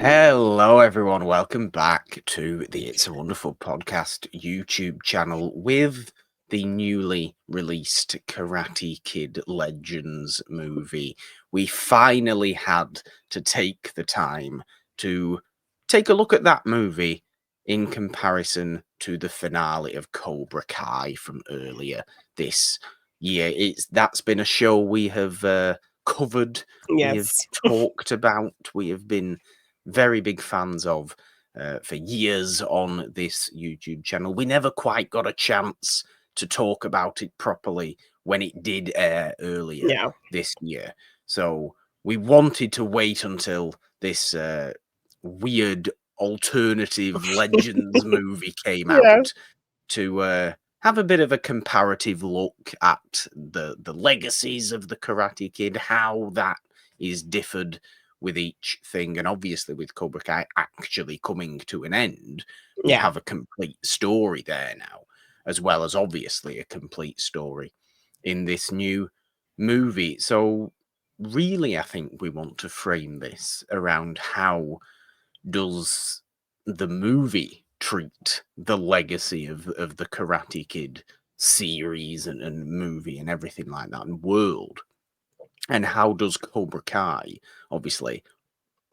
Hello, everyone. Welcome back to the It's a Wonderful Podcast YouTube channel with the newly released Karate Kid Legends movie. We finally had to take the time to take a look at that movie in comparison to the finale of Cobra Kai from earlier this year. That's been a show we have covered, we have Yes. talked about, we have been very big fans of for years on this YouTube channel. We never quite got a chance to talk about it properly when it did air earlier Yeah. this year. So we wanted to wait until this weird alternative Legends movie came Yeah. out to have a bit of a comparative look at the legacies of the Karate Kid, how that is differed with each thing, and obviously with Cobra Kai actually coming to an end, we Yeah. have a complete story there now, as well as obviously a complete story in this new movie. So really, I think we want to frame this around how does the movie treat the legacy of the Karate Kid series and movie and everything like that and world, and how does Cobra Kai obviously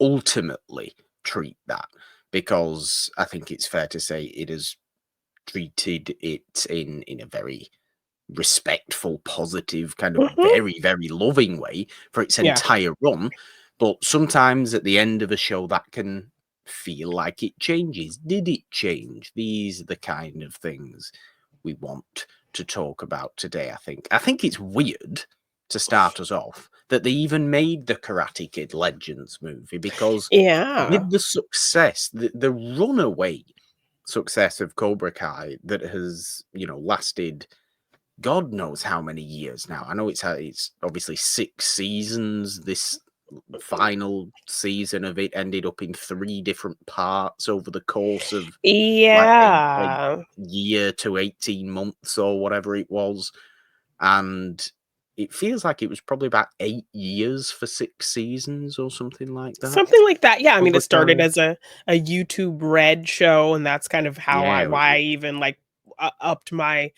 ultimately treat that? Because I think it's fair to say it has treated it in a very respectful, positive, kind of Mhm. very, very loving way for its Yeah. entire run. But sometimes at the end of a show, that can feel like it changes. Did it change? These are the kind of things we want to talk about today, I think. I think it's weird to start us off that they even made the Karate Kid Legends movie because Yeah. with the success, the runaway success of Cobra Kai that has, lasted God knows how many years now. I know it's obviously 6 seasons. This final season of it ended up in 3 different parts over the course of like a Yeah. year to 18 months or whatever it was. And it feels like it was probably about 8 years for 6 seasons or something like that. Something like that. Yeah, I mean, it Cobra started Kai. as a YouTube Red show, and that's kind of how Yeah, I it was. why I even, like, upped my,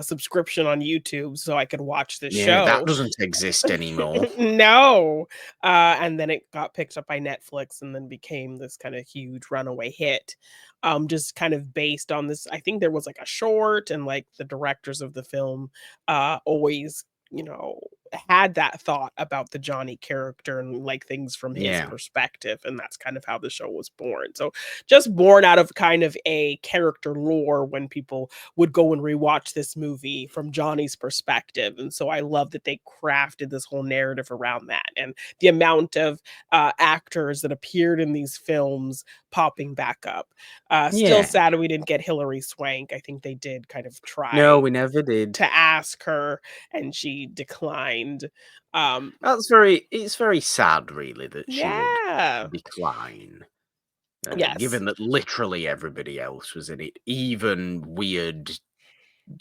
subscription on YouTube so I could watch this Yeah, that show. doesn't exist anymore. No. And then it got picked up by Netflix and then became this kinda huge runaway hit, just kind of based on this. I think there was, like, a short, and, like, the directors of the film, always, you know, had that thought about the Johnny character and, like, things from his Yeah. perspective, and that's kind of how the show was born. So, just born out of kind of a character lore when people would go and rewatch this movie from Johnny's perspective, and so I love that they crafted this whole narrative around that, and the amount of, actors that appeared in these films popping back up. Still Yeah. sad we didn't get Hilary Swank. I think they did kind of No, try we never did. to ask her, and she declined. Um, It's very sad really that she would yeah. decline, Yes. given that literally everybody else was in it. Even weird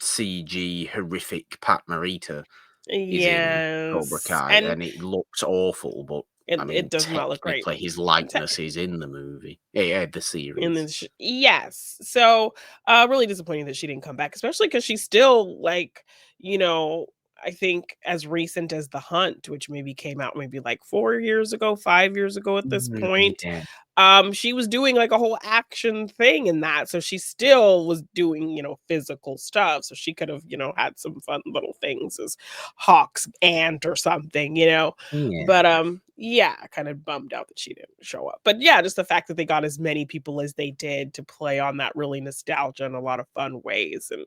CG horrific Pat Morita is in Cobra Yes, Kai, and and it looks awful, but I it mean, does not look great. technically his Te likeness is in the movie. Yeah, the In series. the yes. So, really disappointing that she didn't come back, especially because she's still, like, you know, I think as recent as The Hunt, which maybe came out maybe, like, 4 years ago, 5 years ago at this Mhm, point. yeah. She was doing, like, a whole action thing in that, so she still was doing, physical stuff, so she could have, had some fun little things as Hawk's aunt or something, But, Yeah. yeah, kinda bummed out that she didn't show up. But, yeah, just the fact that they got as many people as they did to play on that really nostalgia in a lot of fun ways, and,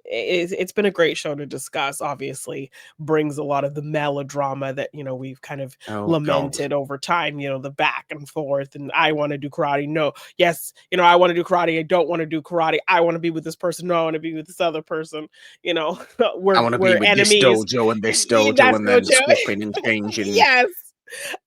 it's been a great show to discuss, obviously, brings a lot of the melodrama that, we've kind of Oh god. lamented over time, the back and forth, and I want to do karate. No, yes, I want to do karate. I don't want to do karate. I want to be with this person. No, I want to be with this other person. You know, I we're wanna be we're with this enemies. dojo and this dojo That's and no then joke. swapping and changing Yes.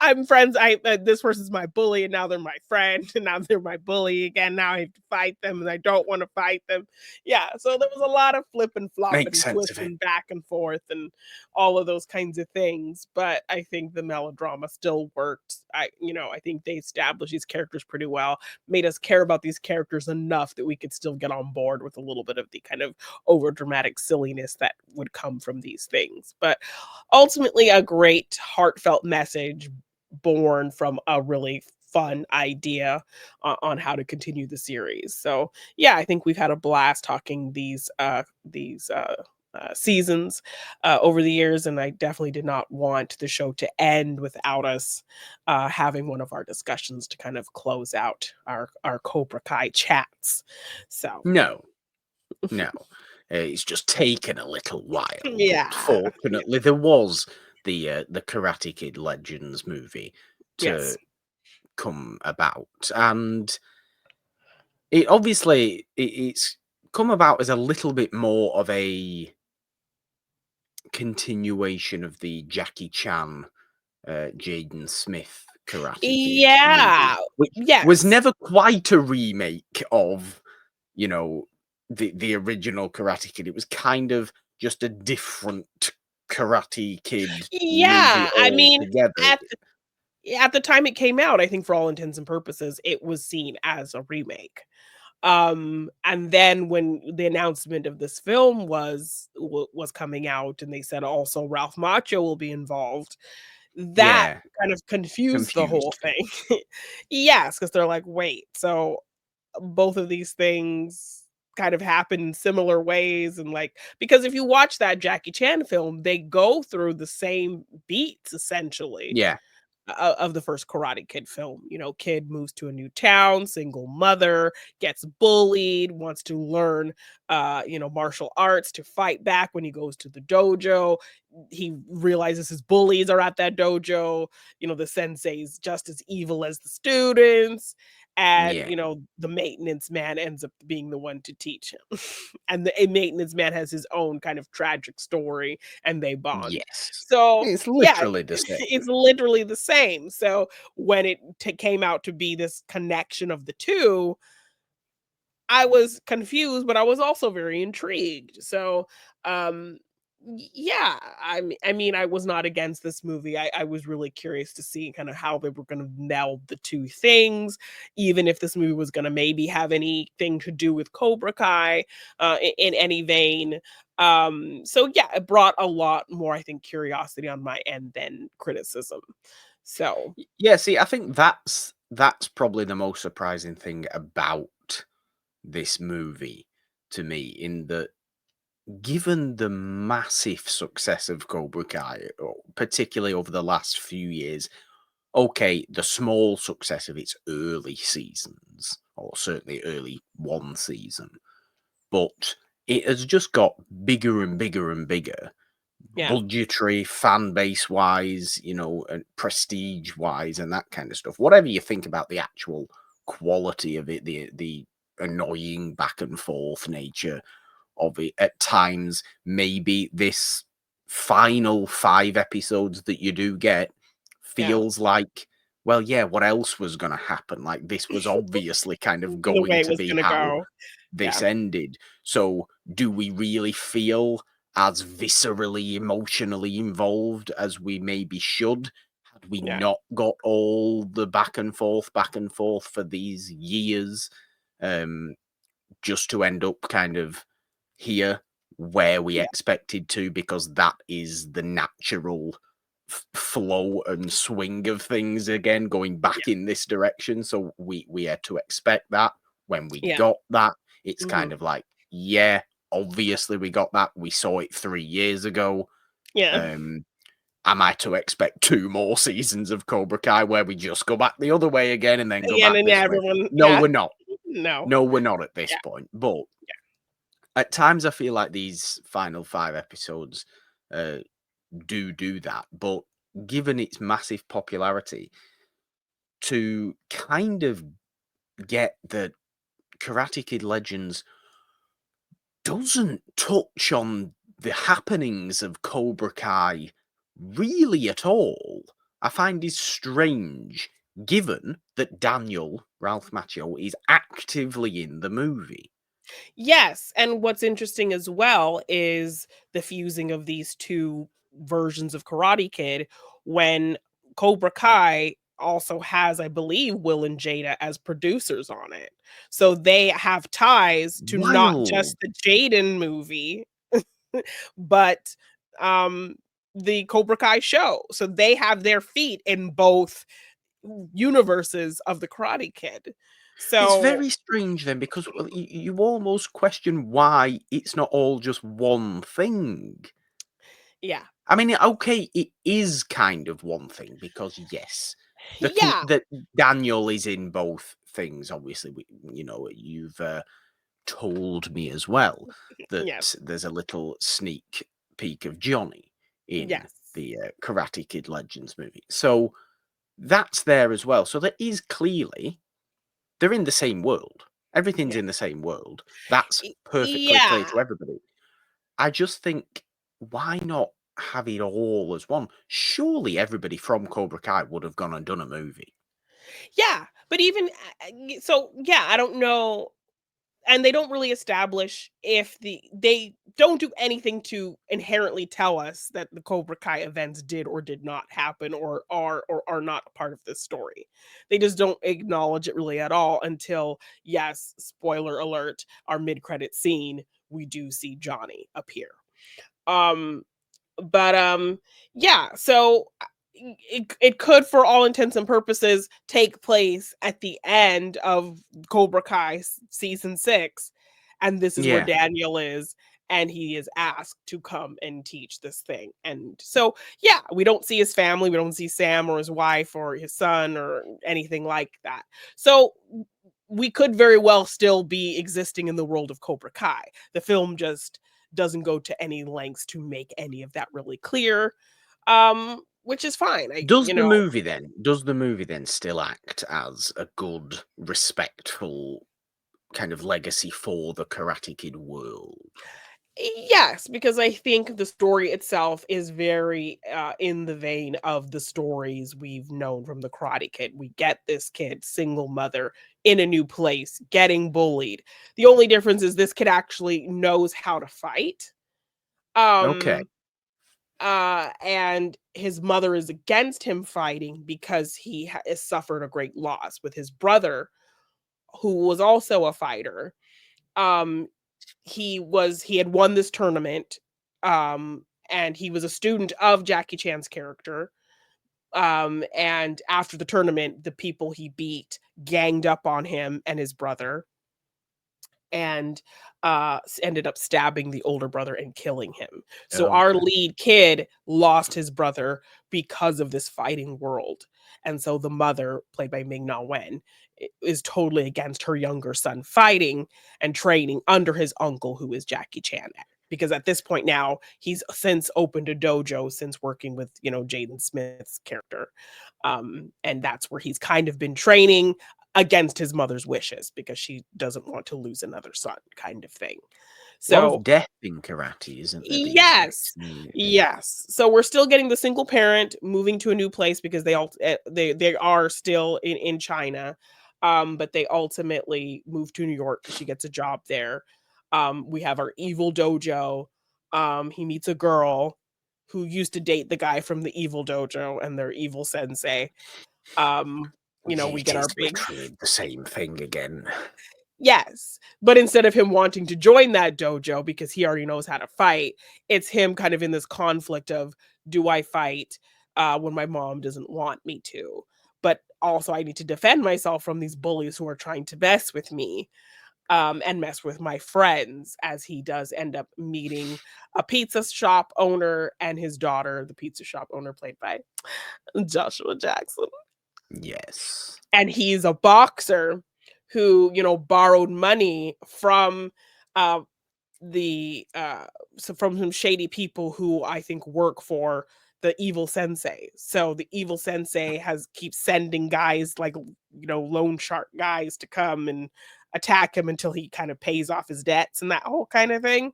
I'm friends. This person's my bully, and now they're my friend, and now they're my bully again. Now I have to fight them, and I don't want to fight them. Yeah, so there was a lot of flip and flop Makes and sense twist of it. and back and forth and all of those kinds of things. But I think the melodrama still worked. I think they established these characters pretty well, made us care about these characters enough that we could still get on board with a little bit of the kind of over dramatic silliness that would come from these things. But ultimately a great heartfelt message born from a really fun idea on how to continue the series. So yeah, I think we've had a blast talking these seasons over the years, and I definitely did not want the show to end without us having one of our discussions to kind of close out our Cobra Kai chats. So No, no. It's just taken a little while, but yeah, yeah, fortunately there was the Karate Kid Legends movie to yes, come about, and it obviously it's come about as a little bit more of a continuation of the Jackie Chan, Jaden Smith Karate Kid movie, yeah, which was yes. never quite a remake of, you know, the original Karate Kid. It was kind of just a different Karate Kid movie Yeah, I mean, altogether. at at the time it came out, I think for all intents and purposes, it was seen as a remake. And then when the announcement of this film was coming out and they said also Ralph Macchio will be involved, that Yeah, kind of confused the whole confused thing. people. Yes, because 'cause they're like, "Wait, so both of these things kind of happen in similar ways," and like because if you watch that Jackie Chan film, they go through the same beats essentially Yeah, of the first Karate Kid film. Kid moves to a new town, single mother, gets bullied, wants to learn, martial arts to fight back when he goes to the dojo. He realizes his bullies are at that dojo. The sensei's just as evil as the students. And, yeah, the maintenance man ends up being the one to teach him. And the maintenance man has his own kind of tragic story and they bond. yes. So, It's yeah, literally the it's same. literally the same. So when it came out to be this connection of the two, I was confused, but I was also very intrigued. So, yeah, I mean, I was not against this movie. I was really curious to see kind of how they were going to meld the two things, even if this movie was going to maybe have anything to do with Cobra Kai in any vein. So yeah, it brought a lot more, I think, curiosity on my end than criticism. So Yeah, see, I think that's probably the most surprising thing about this movie to me, in that given the massive success of Cobra Kai, particularly over the last few years, okay, the small success of its early seasons, or certainly early one season, but it has just got bigger and bigger and bigger, yeah, budgetary, fan base wise, and prestige wise, and that kind of stuff. Whatever you think about the actual quality of it, the annoying back and forth nature of it at times, maybe this final 5 episodes that you do get yeah, feels like, well, yeah, what else was going to happen? Like, this was obviously kind of the way going it to was be going to how go. this Yeah, ended. So do we really feel as viscerally emotionally involved as we maybe should, had we yeah, not got all the back and forth for these years, um just to end up kind of here where we yeah, expected to, because that is the natural flow and swing of things again, going yeah, back in this direction. So we had to expect that. When we yeah. got that, it's Mhm. kind of like, yeah, obviously we got that. We saw it 3 years ago. Yeah. um am I to expect two more seasons of Cobra Kai where we just go back the other way again and then go Again, back and yeah, this way? everyone No, yeah. we're not. No. No, we're not at this Yeah, point. But yeah, at times I feel like these final 5 episodes uh, do that. But given its massive popularity, to kind of get the Karate Kid Legends doesn't touch on the happenings of Cobra Kai really at all. I find is strange, given that Daniel, Ralph Macchio, is actively in the movie. Yes, and what's interesting as well is the fusing of these two versions of Karate Kid when Cobra Kai also has, I believe, Will and Jada as producers on it. So they have ties to not Wild. just the Jaden movie, but um the Cobra Kai show. So they have their feet in both universes of the Karate Kid. It's So very strange then, because well, you almost question why it's not all just one thing. yeah. I mean, okay, it is kind of one thing because yes, the thing Yeah. that Daniel is in both things. Obviously, you've told me as well Yes. that there's a little sneak peek of Johnny in Yes. the Karate Kid Legends movie, so that's there as well. So there is clearly they're in the same world. Everything's Yeah. in the same world. That's perfectly clear Yeah. to everybody. I just think, why not have it all as one? Surely everybody from Cobra Kai would have gone and done a movie. Yeah, but even so, yeah, I don't know, and they don't really establish if they don't do anything to inherently tell us that the Cobra Kai events did or did not happen or are not a part of this story. They just don't acknowledge it really at all until, yes, spoiler alert, our mid-credit scene, we do see Johnny appear. Um but yeah, so it could, for all intents and purposes, take place at the end of Cobra Kai season 6, and this is where Yeah. Daniel is, and he is asked to come and teach this thing. And so yeah, we don't see his family, we don't see Sam or his wife or his son or anything like that. So we could very well still be existing in the world of Cobra Kai. The film just doesn't go to any lengths to make any of that really clear, which is fine. Does the movie then still act as a good, respectful kind of legacy for the Karate Kid world? Yes, because I think the story itself is very in the vein of the stories we've known from the Karate Kid. We get this kid, single mother, in a new place, getting bullied. The only difference is this kid actually knows how to fight. Okay. Um, and his mother is against him fighting because has suffered a great loss with his brother, who was also a fighter. Um, he had won this tournament, and he was a student of Jackie Chan's character. And after the tournament, the people he beat ganged up on him and his brother and ended up stabbing the older brother and killing him. So our Okay. lead kid lost his brother because of this fighting world. And so the mother, played by Ming Na Wen, is totally against her younger son fighting and training under his uncle, who is Jackie Chan. Because at this point now, he's since opened a dojo since working with, Jaden Smith's character. And that's where he's kind of been training against his mother's wishes because she doesn't want to lose another son, kind of thing. A lot of So death in karate, isn't there these days? yes. Yes. So we're still getting the single parent moving to a new place because they are still in China. But they ultimately move to New York because she gets a job there. We have our evil dojo. He meets a girl who used to date the guy from the evil dojo and their evil sensei. Um, we It get is our big literally the same thing again. yes, but instead of him wanting to join that dojo because he already knows how to fight, it's him kind of in this conflict of, do I fight when my mom doesn't want me to? But also, I need to defend myself from these bullies who are trying to mess with me, and mess with my friends, as he does end up meeting a pizza shop owner and his daughter, the pizza shop owner played by Joshua Jackson. Yes. And he's a boxer who, borrowed money from uh the so from some shady people who I think work for the evil sensei. So the evil sensei has keeps sending guys like, loan shark guys to come and attack him until he kind of pays off his debts and that whole kind of thing.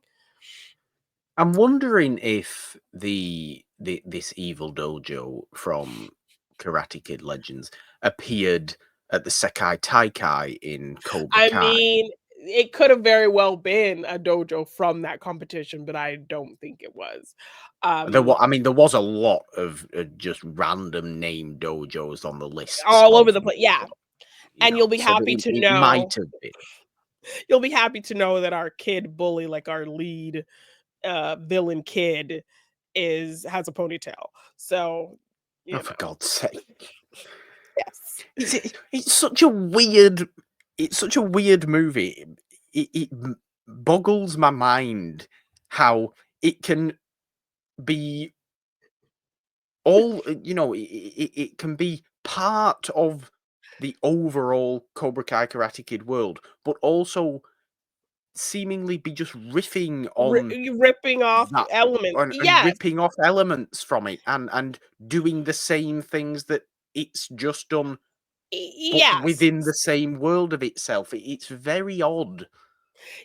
I'm wondering if this evil dojo from Karate Kid legends appeared at the Sekai Taikai in Cobra I Kai. mean, it could have very well been a dojo from that competition, but I don't think it was. Um, I mean, there was a lot of just random name dojos on the lists all over of the place, yeah, them, you and know, you'll be so happy to it might know have been. you'll be happy to know that our kid bully, like our lead, villain kid has a ponytail. So, Oh, you for know, God's sake. yes. It's such a weird movie. It boggles my mind how it can be it can be part of the overall Cobra Kai Karate Kid world, but also seemingly be just riffing on Ripping off that elements. and Yes. ripping off elements from it and doing the same things that it's just done, but Yes. within the same world of itself. It's very odd.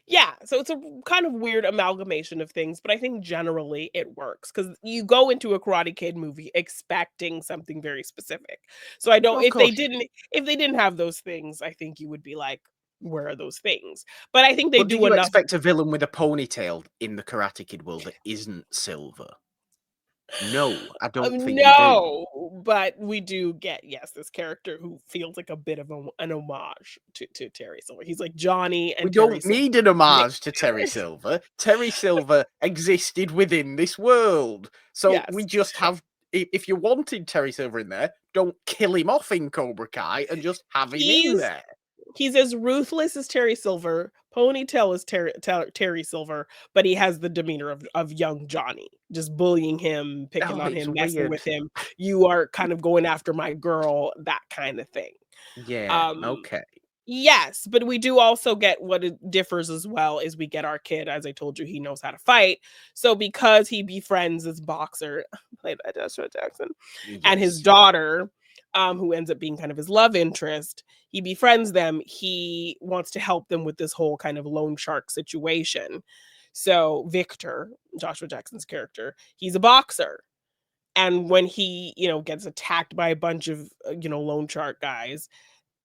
Yeah, so it's a kind of weird amalgamation of things, but I think generally it works because you go into a Karate Kid movie expecting something very specific. So I don't Of course you do. if they didn't have those things, I think you would be like, where are those things? But I think they But do do you enough. expect a villain with a ponytail in the Karate Kid world that isn't silver? No, I don't think you do. No, but we do get, yes, this character who feels like a bit of an homage to Terry Silver. He's like Johnny We and Terry don't Silver. need an Mixed homage to Terry together. Silver. Terry Silver existed within this world. So we Yes. just have, if you wanted Terry Silver in there, don't kill him off in Cobra Kai and just have him in He's there. He's as ruthless as Terry Silver, ponytail as Terry Silver, but he has the demeanor of young Johnny, just bullying him, picking Oh, on it's him, messing weird. with him. "You are kind of going after my girl," that kinda thing. Yeah, Um, okay. yes, but we do also get what it differs as well is we get our kid, as I told you, he knows how to fight. So because he befriends this boxer played by Joshua Jackson and his Yes. daughter, who ends up being kind of his love interest, he befriends them. He wants to help them with this whole kind of loan shark situation. So Victor, Joshua Jackson's character, he's a boxer. And when he, gets attacked by a bunch of, loan shark guys,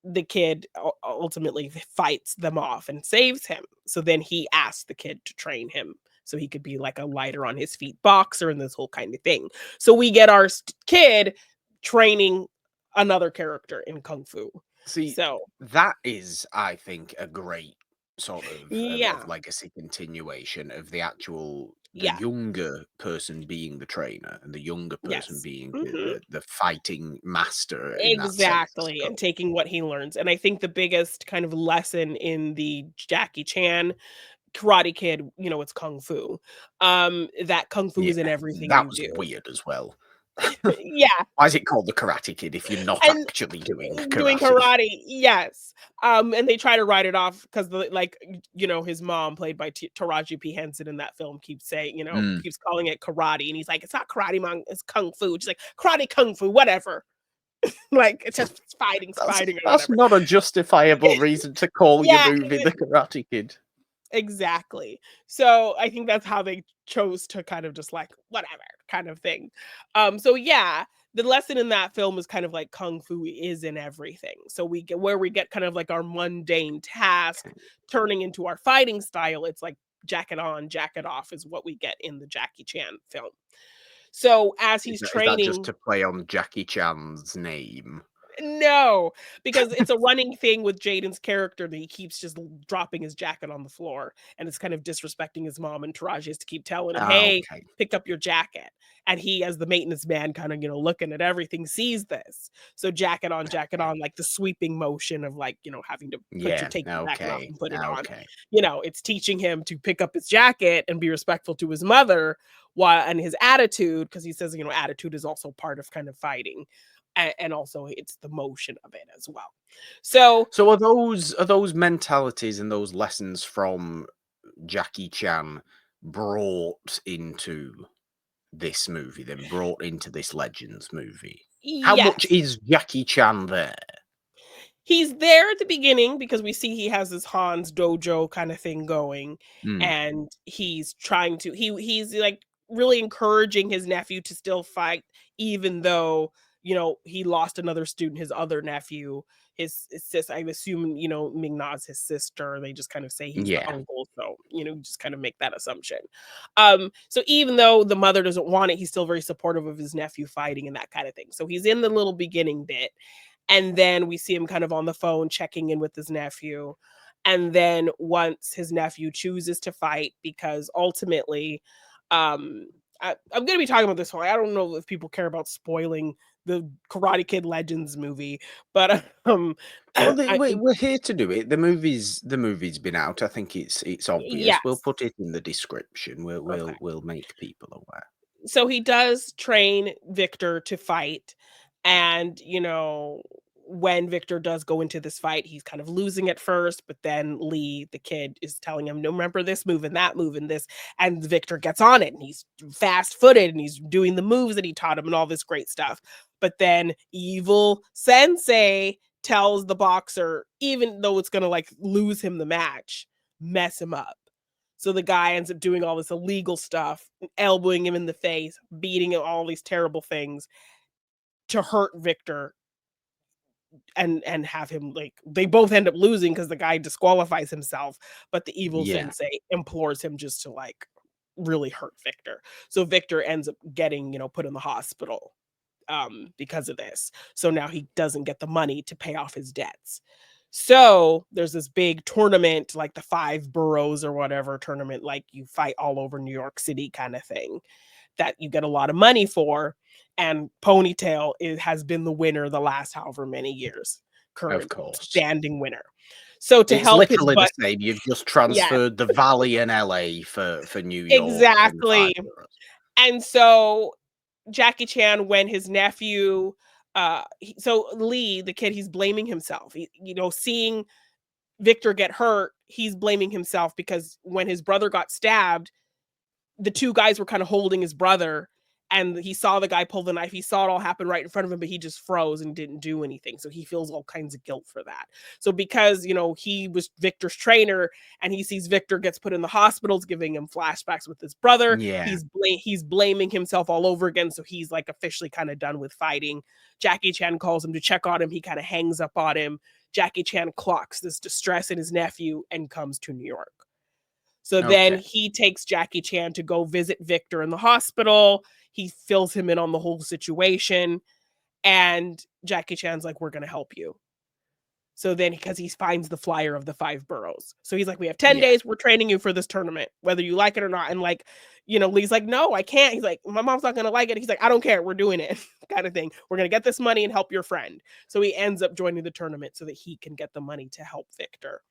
the kid ultimately fights them off and saves him. So then he asks the kid to train him so he could be like a lighter on his feet boxer and this whole kind of thing. So we get our kid training another character in kung fu. See, So that is, I think, a great sort of yeah, legacy continuation of the yeah, younger person being the trainer and the younger person yes. being Mhm. the fighting master in that sense. Exactly, and So taking what he learns. And I think the biggest kind of lesson in the Jackie Chan Karate Kid, it's kung fu. That kung fu yeah, is in everything that you was do. weird as well. Yeah, Why is it called the Karate Kid if you're not and actually doing doing karate? karate, yes. And they try to write it off because his mom, played by Taraji P. Henson in that film, keeps saying, Mm. keeps calling it karate, and he's like, "It's not karate, mom, it's kung fu." She's like, "Karate, kung fu, whatever." Like, it's just fighting, fighting, or That's whatever. not a justifiable reason to call your Yeah, movie The Karate Kid. exactly. So I think that's how they chose to kind of just like whatever kind of thing. So yeah, the lesson in that film is kind of like kung fu is in everything. So we get kind of like our mundane task Okay. turning into our fighting style. It's like jacket on, jacket off is what we get in the Jackie Chan film. So as he's Is that just training. to play on Jackie Chan's name? No, because it's a running thing with Jaden's character that he keeps just dropping his jacket on the floor, and it's kind of disrespecting his mom, and Taraji has to keep telling him, Ah, "Hey, okay. pick up your jacket." And he, as the maintenance man, kind of, looking at everything, sees this. So jacket Okay. on, like the sweeping motion of like, having to Yeah, take your jacket off okay, and put it on. okay. It's teaching him to pick up his jacket and be respectful to his mother while and his attitude, because he says, attitude is also part of kind of fighting and also it's the motion of it as well. So So are those mentalities and those lessons from Jackie Chan brought into this movie, then brought into this Legends movie? How much yes, is Jackie Chan there? he's there at the beginning because we see he has this Hans dojo kind of thing going, Mm, and he's trying to he's like really encouraging his nephew to still fight, even though he lost another student, his other nephew, his sis. I assume, Ming-Na's his sister. They just kind of say he's the Yeah. uncle, so just kind of make that assumption. So even though the mother doesn't want it, he's still very supportive of his nephew fighting and that kind of thing. So he's in the little beginning bit, and then we see him kind of on the phone checking in with his nephew. And then once his nephew chooses to fight, because ultimately, um, I'm going to be talking about this one. I don't know if people care about spoiling the Karate Kid Legends movie, but Well, I, we're here to do it. The movie's been out. I think it's obvious. We'll yes, put it in the description. We'll okay. we'll we'll make people aware. So he does train Victor to fight, and when Victor does go into this fight, he's kind of losing at first, but then Lee, the kid, is telling him, no, remember this move and that move and this, and Victor gets on it, and he's fast-footed, and he's doing the moves that he taught him and all this great stuff. But then evil sensei tells the boxer, even though it's gonna like lose him the match, mess him up. So the guy ends up doing all this illegal stuff, elbowing him in the face, beating him, all these terrible things to hurt Victor, and have him, like, they both end up losing because the guy disqualifies himself, but the evil Yeah. sensei implores him just to, like, really hurt Victor. So Victor ends up getting, put in the hospital, because of this. So now he doesn't get the money to pay off his debts. So there's this big tournament, like the Five Boroughs or whatever tournament, like you fight all over New York City kind of thing, that you get a lot of money for. And Ponytail has been the winner the last however many years, Of current course. standing winner. So to It's help his literally the butt, same. You've just yes, transferred the Valley and LA for New York and exactly. five boroughs. And so Jackie Chan, when his nephew, so Lee, the kid, he's blaming himself. Seeing Victor get hurt, he's blaming himself because when his brother got stabbed, the two guys were kind of holding his brother, and he saw the guy pull the knife. He saw it all happen right in front of him, but he just froze and didn't do anything. So he feels all kinds of guilt for that. So because, he was Victor's trainer, and he sees Victor gets put in the hospitals, giving him flashbacks with his brother, Yeah. he's blaming himself all over again. So he's like officially kind of done with fighting. Jackie Chan calls him to check on him. He kind of hangs up on him. Jackie Chan clocks this distress in his nephew and comes to New York. So then Okay. he takes Jackie Chan to go visit Victor in the hospital. He fills him in on the whole situation, and Jackie Chan's like, "We're gonna help you." So then, because he finds the flyer of the Five Boroughs, so he's like, "We have 10 Yeah. days. We're training you for this tournament, whether you like it or not." And like, Lee's like, "No, I can't." He's like, "My mom's not gonna like it." He's like, "I don't care. We're doing it," kind of thing. We're gonna get this money and help your friend. So he ends up joining the tournament so that he can get the money to help Victor,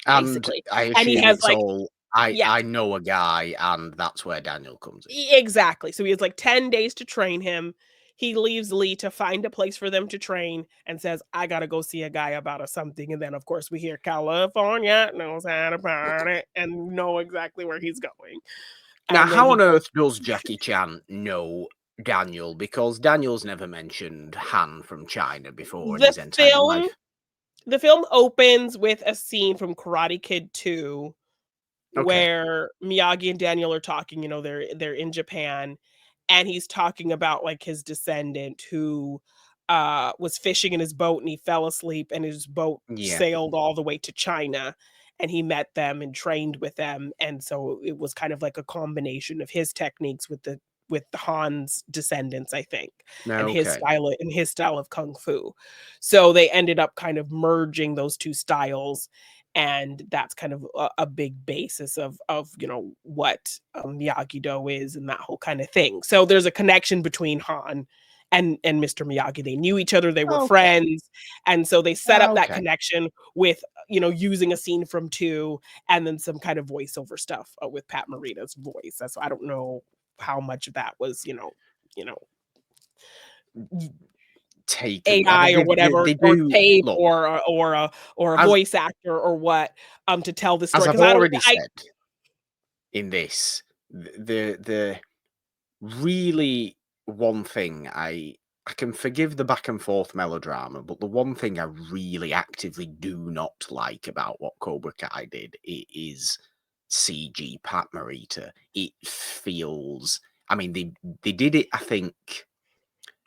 And basically. I And he assume has it's like, all I yes. I know a guy, and that's where Daniel comes in. Exactly. So he has like 10 days to train him. He leaves Lee to find a place for them to train and says, I gotta go see a guy about a something. And then of course we hear California knows how to party and know exactly where he's going. Now, And then how he on goes, earth does Jackie Chan know Daniel? Because Daniel's never mentioned Han from China before in the his entire film, life. the film opens with a scene from Karate Kid 2 Okay. where Miyagi and Daniel are talking, they're in Japan, and he's talking about like his descendant who was fishing in his boat, and he fell asleep, and his boat Yeah. sailed all the way to China, and he met them and trained with them. And so it was kind of like a combination of his techniques with the Han's descendants, I think, and Okay. his style of kung fu. So they ended up kind of merging those two styles, and that's kind of a big basis of what Miyagi Do is and that whole kind of thing. So there's a connection between Han and Mr. Miyagi. They knew each other, they were Okay. friends, and so they set up that Okay. connection with using a scene from 2, and then some kind of voiceover stuff with Pat Morita's voice. So I don't know how much of that was you know Taken. I AI mean, or they whatever, they or do tape, look, or a as voice actor or what, to tell the as story. I've Because I don't already I said in this, the really one thing I can forgive the back and forth melodrama, but the one thing I really actively do not like about what Cobra Kai did is CG Pat Morita. It feels, I mean, they did it, I think,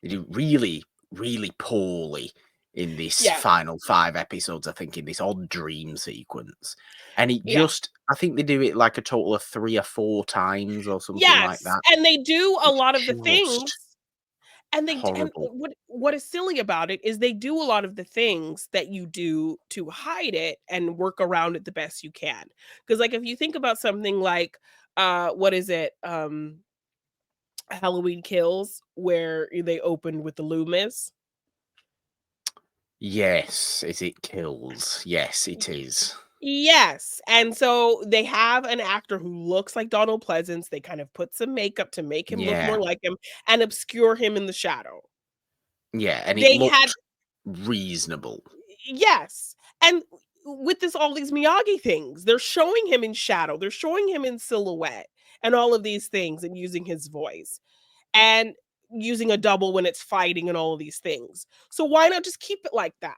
They do really, really poorly in this Yeah. final 5 episodes, I think, in this odd dream sequence. And it Yeah. just I think they do it like a total of 3 or 4 times or something like Yes, that. and they do a It's lot of the things, just and horrible. what is silly about it is they do a lot of the things that you do to hide it and work around it the best you can. Because like, if you think about something like, what is it? Halloween Kills, where they opened with the Loomis. Yes, is it kills? Yes, it Y is. Yes, and so they have an actor who looks like Donald Pleasence, they kind of put some makeup to make him look Yeah, more like him and obscure him in the shadow. yeah, and it They had looked reasonable. Yes, and with this all these Miyagi things, they're showing him in shadow, they're showing him in silhouette, and all of these things, and using his voice, and using a double when it's fighting and all of these things. So why not just keep it like that?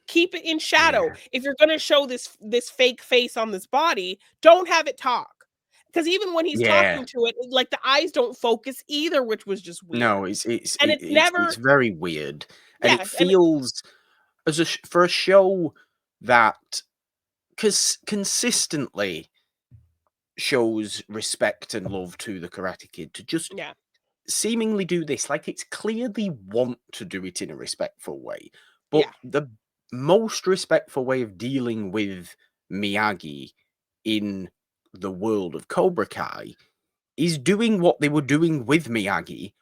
Keep it in shadow. Yeah, If you're gonna show this fake face on this body, don't have it talk. Because even when he's yeah. talking to it, like, the eyes don't focus either, which was just No, weird. And it's it's never very weird, and it Yes, and feels as a for a show that consistently shows respect and love to the Karate Kid to just yeah, seemingly do this, like it's clear they want to do it in a respectful way, but yeah, the most respectful way of dealing with Miyagi in the world of Cobra Kai is doing what they were doing with Miyagi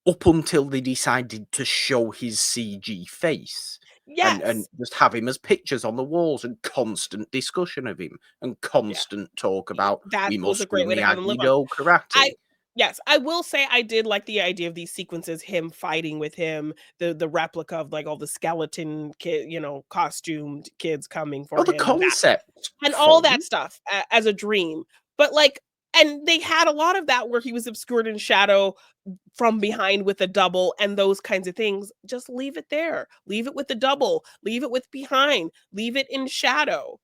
up until they decided to show his CG face and yes, just have him as pictures on the walls and constant discussion of him and yeah. constant talk about That we was a must do great way to have him live Miyagi on. Do I karate. Yes, I will say I did like the idea of these sequences, him fighting with him, the replica of, like, all the skeleton costumed kids coming Oh, for the him, concept and all that fun. stuff as a dream. But, like, and they had a lot of that where he was obscured in shadow from behind with a double and those kinds of things. Just leave it there. Leave it with the double, leave it with behind, leave it in shadow.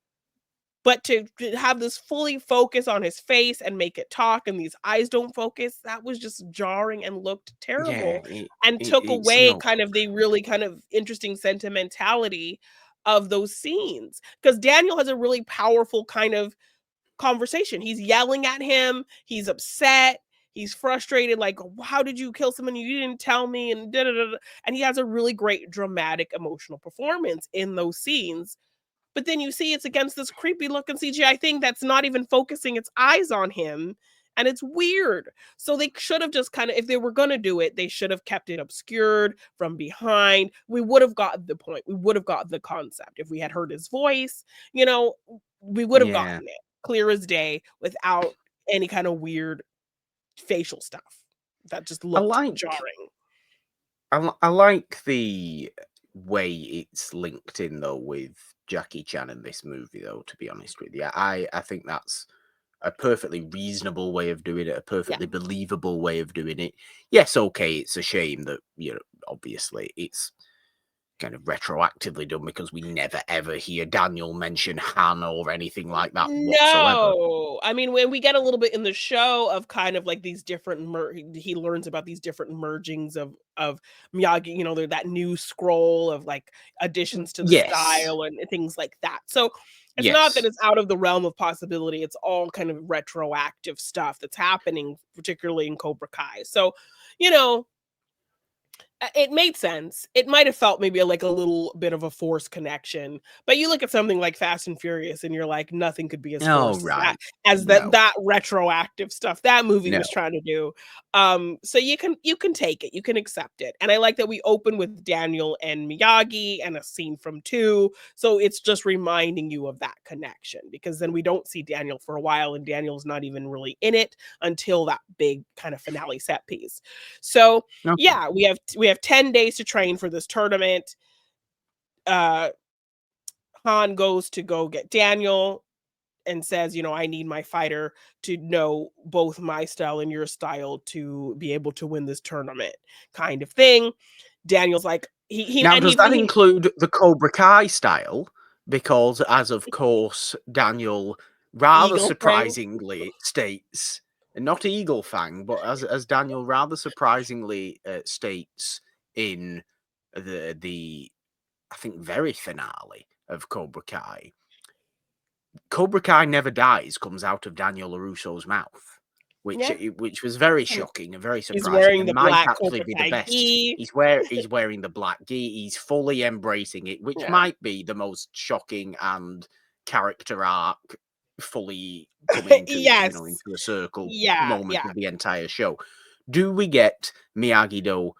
But to have this fully focus on his face and make it talk and these eyes don't focus, that was just jarring and looked Yeah, terrible and took it's away no kind of good. the really kind of interesting sentimentality of those scenes. Because Daniel has a really powerful kind of conversation. He's yelling at him, he's upset, he's frustrated, like, "How did you kill someone you didn't tell me?" And da da da da. And he has a really great dramatic emotional performance in those scenes, but then you see it's against this creepy looking CGI thing that's not even focusing its eyes on him, and it's weird. So they should have just kind of, if they were going to do it, they should have kept it obscured from behind. We would have gotten the point. We would have gotten the concept. If we had heard his voice, you know, we would have Yeah. gotten it clear as day without any kind of weird facial stuff that just I looked like jarring. I like the way it's linked in though with Jackie Chan in this movie though, to be honest with you. I think that's a perfectly reasonable way of doing it, a Yeah. perfectly believable way of doing it. Yes, okay, it's a shame that, obviously it's kind of retroactively done because we never ever hear Daniel mention Han or anything like that whatsoever. No. I mean, when we get a little bit in the show of kind of like these different he learns about these different mergings of Miyagi, they're that new scroll of like additions to the Yes. style and things like that. So it's not that Yes. it's out of the realm of possibility. It's all kind of retroactive stuff that's happening, particularly in Cobra Kai. So, you know, it made sense. It might have felt maybe like a little bit of a forced connection, but you look at something like Fast and Furious and you're like, nothing could be as Oh, forced as that right. as that No. that retroactive stuff that movie No. was trying to do. So you can take it, you can accept it. And I like that we open with Daniel and Miyagi and a scene from 2. So it's just reminding you of that connection because then we don't see Daniel for a while and Daniel's not even really in it until that big kind of finale set piece. So Okay. yeah, we have 10 days to train for this tournament. Uh, Han goes to go get Daniel and says, "I need my fighter to know both my style and your style to be able to win this tournament," kind of thing. Daniel's like, he Now, and does he that he include the Cobra Kai style? Because, as of course, Daniel rather Eagle thing. surprisingly states, and not Eagle Fang, but as Daniel rather surprisingly states in the I think very finale of Cobra Kai. Cobra Kai never dies comes out of Daniel LaRusso's mouth, Yeah. which was very And shocking and very he's surprising, wearing and the might black actually Cobra be the Kai best. gi. He's wearing the black gi. He's fully embracing it, which Yeah. might be the most shocking and character arc fully coming to Yes. into a circle Yeah, moment yeah. of the entire show. Do we get Miyagi-Do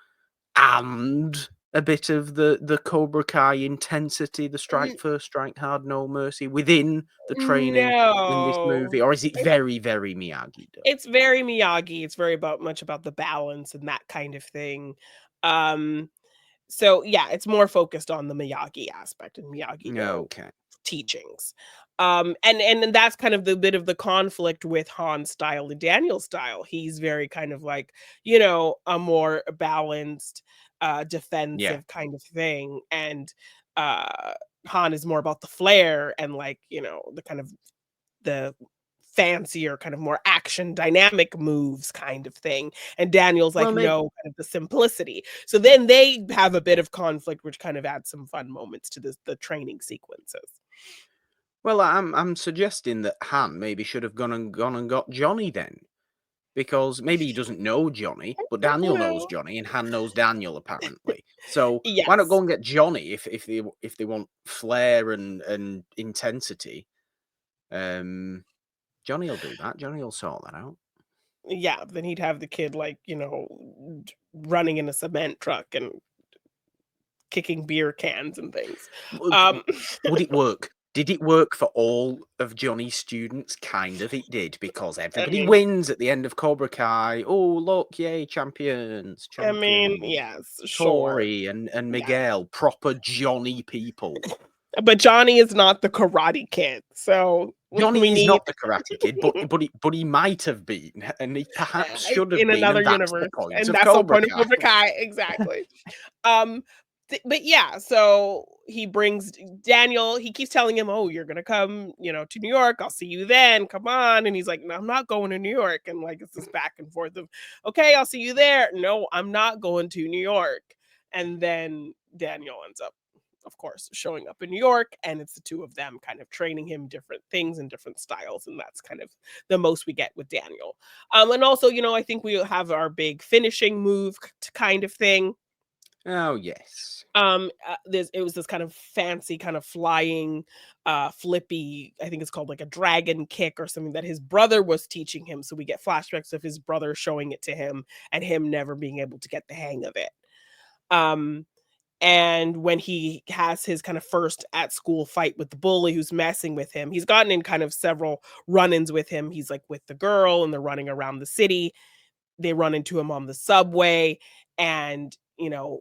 and a bit of the Cobra Kai intensity, the N strike first, strike hard, no mercy within the training in this no. movie, or is it very, very Miyagi-Do? It's very Miyagi, it's very about much about the balance and that kind of thing. Um, so yeah, it's more focused on the Miyagi aspect and Miyagi-Do Okay. teachings. And that's kind of the bit of the conflict with Han's style and Daniel's style. He's very kind of like, a more balanced, Yeah. defensive kind of thing. And uh Han is more about the flair and like, the kind of the fancier, kind of more action dynamic moves kind of thing. And Daniel's like, Well, maybe. no, kind of the simplicity. So then they have a bit of conflict, which kind of adds some fun moments to the training sequences. Well, I'm suggesting that Han maybe should have gone and got Johnny then, because maybe he doesn't know Johnny, but Daniel knows No. Johnny, and Han knows Daniel apparently. So why not go Yes. and get Johnny if they want flair and intensity? Um, Johnny will do that. Johnny will sort that out. Yeah, then he'd have the kid like, running in a cement truck and kicking beer cans and things. Um Would it work? Did it work for all of Johnny's students? Kind of, it did, because I everybody mean wins at the end of Cobra Kai. Oh, look, yay, champions, champions. yes, sure. Tori and Yeah. Miguel, proper Johnny people. But Johnny is not the Karate Kid, so we Johnny is need not the Karate Kid, but he might have been, and he perhaps should have in been, another and that's the universe, point and of that's the Cobra point of Kai. Cobra Kai, exactly. Um, but yeah, so he brings Daniel. He keeps telling him, "Oh, you're gonna come, to New York. I'll see you then. Come on." And he's like, "No, I'm not going to New York." And like it's this back and forth of, "Okay, I'll see you there." No, I'm not going to New York. And then Daniel ends up, of course, showing up in New York, and it's the two of them kind of training him different things and different styles, and that's kind of the most we get with Daniel. And also, I think we have our big finishing move kind of thing. Oh, yes. It was this kind of fancy, kind of flying, flippy. I think it's called like a dragon kick or something that his brother was teaching him. So we get flashbacks of his brother showing it to him and him never being able to get the hang of it. Um, and when he has his kind of first at school fight with the bully who's messing with him, he's gotten in kind of several run-ins with him. He's like with the girl and they're running around the city. They run into him on the subway and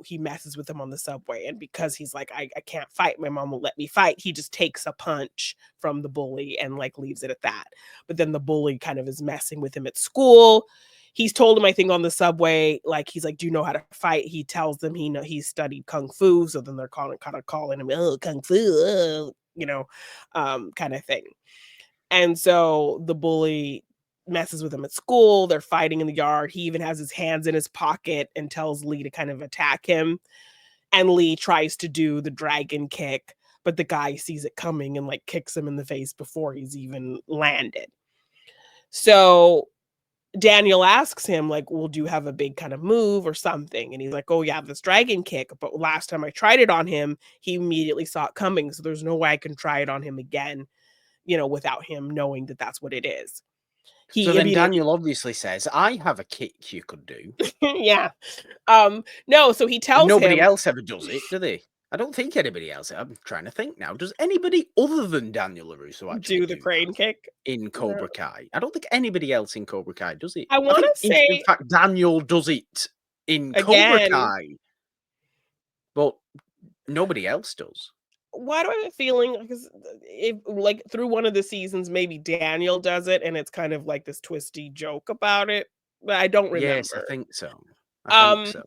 he messes with him on the subway. And because he's like, I can't fight, my mom won't let me fight, he just takes a punch from the bully and like leaves it at that. But then the bully kind of is messing with him at school. He's told him, I think, on the subway, like he's like, "Do you know how to fight?" He tells them he's studied kung fu, so then they're calling him, "Oh, kung fu," kind of thing. And so the bully messes with him at school. They're fighting in the yard. He even has his hands in his pocket and tells Lee to kind of attack him. And Lee tries to do the dragon kick, but the guy sees it coming and like kicks him in the face before he's even landed. So Daniel asks him, like, "Well, do you have a big kind of move or something?" And he's like, "Oh, yeah, this dragon kick. But last time I tried it on him, he immediately saw it coming. So there's no way I can try it on him again, without him knowing that that's what it is." So He then immediately, Daniel obviously says, "I have a kick you could do." yeah. No, so he And tells nobody him, else ever does it, do they? I don't think anybody else. I'm trying to think now. Does anybody other than Daniel LaRusso actually do the do that crane kick. in No. Cobra Kai? I don't think anybody else in Cobra Kai does it. I I want think, to in say fact, Daniel does it in Cobra again, Kai, but nobody else does. why do I have a feeling because if like through one of the seasons, maybe Daniel does it and it's kind of like this twisty joke about it, but I don't Yes, I remember. think so. I think Um, so.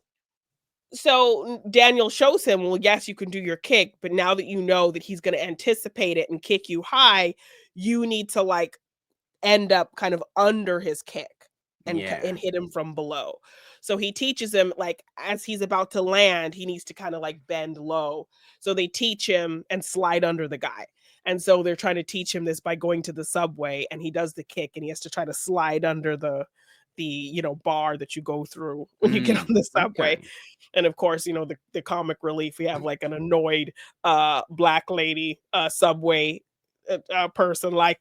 so Daniel shows him, well, yes, you can do your kick, but now that you know that he's going to anticipate it and kick you high, you need to like end up kind of under his kick and Yeah. hit him from below. So he teaches him, like, as he's about to land, he needs to kind of like bend low. So they teach him and slide under the guy. And so they're trying to teach him this by going to the subway, and he does the kick and he has to try to slide under the bar that you go through when you get on the subway. Okay. And of course, the comic relief, we have like an annoyed black lady subway person, like,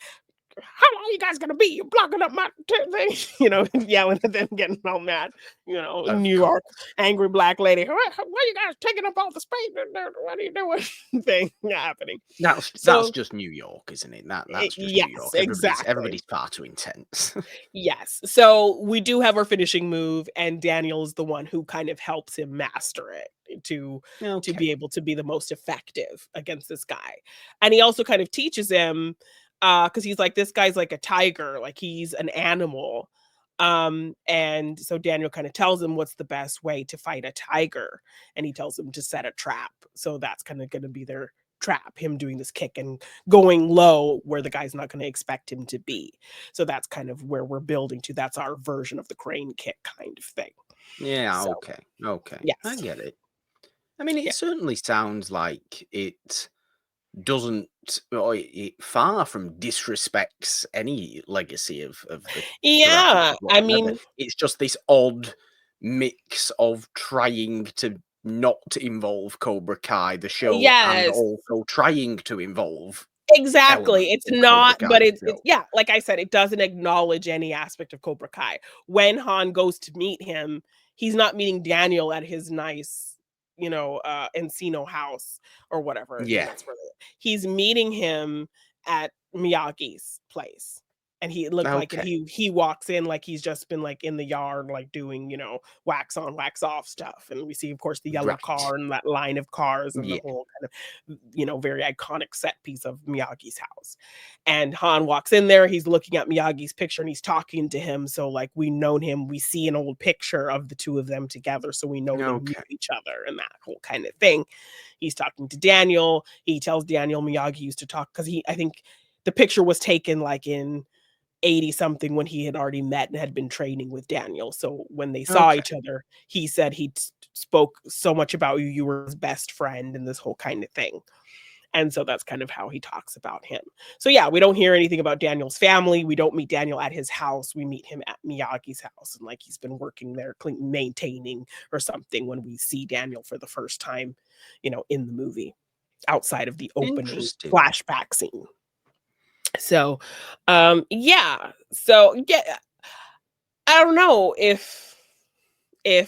how long you guys gonna be? You're blocking up my thing, yelling at them, getting all mad. Of New course. York, angry black lady. Why you guys taking up all the space? What are you doing? Thing happening. That's So just New York, isn't it? That's just New yes, York. Everybody's exactly. everybody's far too intense. Yes. So we do have our finishing move, and Daniel is the one who kind of helps him master it to Okay. be able to be the most effective against this guy. And he also kind of teaches him, because he's like, this guy's like a tiger, like he's an animal. And so Daniel kind of tells him what's the best way to fight a tiger, and he tells him to set a trap. So that's kind of going to be their trap, him doing this kick and going low where the guy's not going to expect him to be. So that's kind of where we're building to. That's our version of the crane kick kind of thing. Yeah, So, okay. Okay. I yes. get it. I mean, it Yeah. certainly sounds like it doesn't, or it far from disrespects any legacy of the Karate Yeah. Kid I whatsoever. mean, It's just this odd mix of trying to not involve Cobra Kai, the show, and yes. also trying to involve Exactly. elements It's of Cobra not, Kai, but the it's show. yeah, like I said, it doesn't acknowledge any aspect of Cobra Kai. When Han goes to meet him, he's not meeting Daniel at his nice, Encino house or whatever. I think Yeah. that's where he's meeting him at Miyagi's place. And he looked like, and Okay. he walks in like he's just been like in the yard, like doing, wax on, wax off stuff. And we see, of course, the yellow Right. car and that line of cars and the Yeah. whole kind of very iconic set piece of Miyagi's house. And Han walks in there, he's looking at Miyagi's picture and he's talking to him. So, like, we known him, we see an old picture of the two of them together. So we know they knew Okay. each other and that whole kind of thing. He's talking to Daniel. He tells Daniel Miyagi used to talk because I think the picture was taken like in 80 something when he had already met and had been training with Daniel. So when they saw Okay. each other, he said he spoke so much about you, you were his best friend and this whole kind of thing. And so that's kind of how he talks about him. So yeah, we don't hear anything about Daniel's family. We don't meet Daniel at his house. We meet him at Miyagi's house, and like he's been working there, maintaining or something when we see Daniel for the first time, in the movie outside of the opening Interesting. flashback scene. So, yeah. So yeah, I don't know if I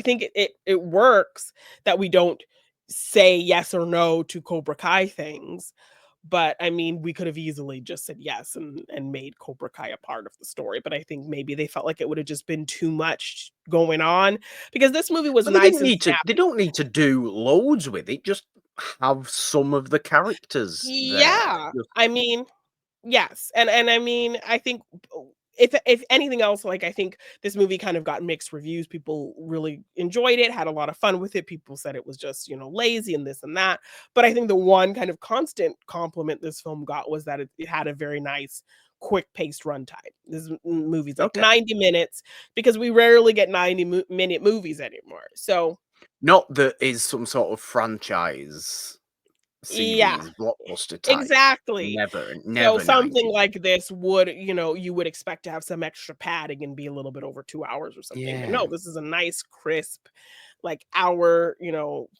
think it works that we don't say yes or no to Cobra Kai things. But I mean, we could have easily just said yes and made Cobra Kai a part of the story. But I think maybe they felt like it would have just been too much going on because this movie was But they nice didn't and need to. They snappy. don't need to do loads with it. Just have some of the characters there. Yeah, I mean, yes, and I mean, I think if anything else, like, I think this movie kind of got mixed reviews. People really enjoyed it, had a lot of fun with it. People said it was just, lazy and this and that. But I think the one kind of constant compliment this film got was that it had a very nice, quick-paced runtime. This movie's like Okay. 90 minutes because we rarely get 90-minute movies anymore. So, Not that is some sort of franchise yeah. series blockbuster type. Exactly. Never, So never something 90 like minutes. this would, you would expect to have some extra padding and be a little bit over 2 hours or something. But no, Yeah. this is a nice crisp, like, hour,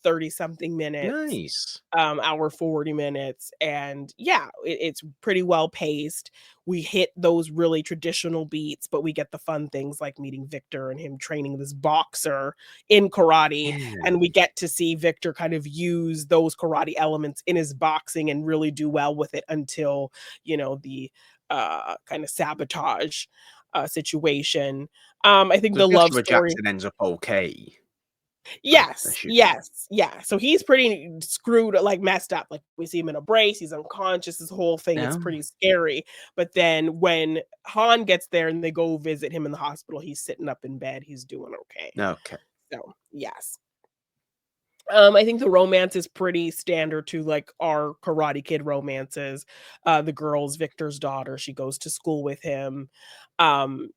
30 something minutes, Nice. hour 40 minutes. And yeah, it's pretty well paced. We hit those really traditional beats, but we get the fun things like meeting Victor and him training this boxer in karate. Yeah. And we get to see Victor kind of use those karate elements in his boxing and really do well with it until, the kind of sabotage situation. I think So the love Joshua story. Jackson ends up okay, I Yes, assume. yes, yeah. So he's pretty screwed, like, messed up. Like, we see him in a brace, he's unconscious, this whole thing, it's No? pretty scary. But then when Han gets there and they go visit him in the hospital, he's sitting up in bed, he's doing okay. Okay. So, yes. I think the romance is pretty standard to, like, our Karate Kid romances. The girl's Victor's daughter, she goes to school with him. Um,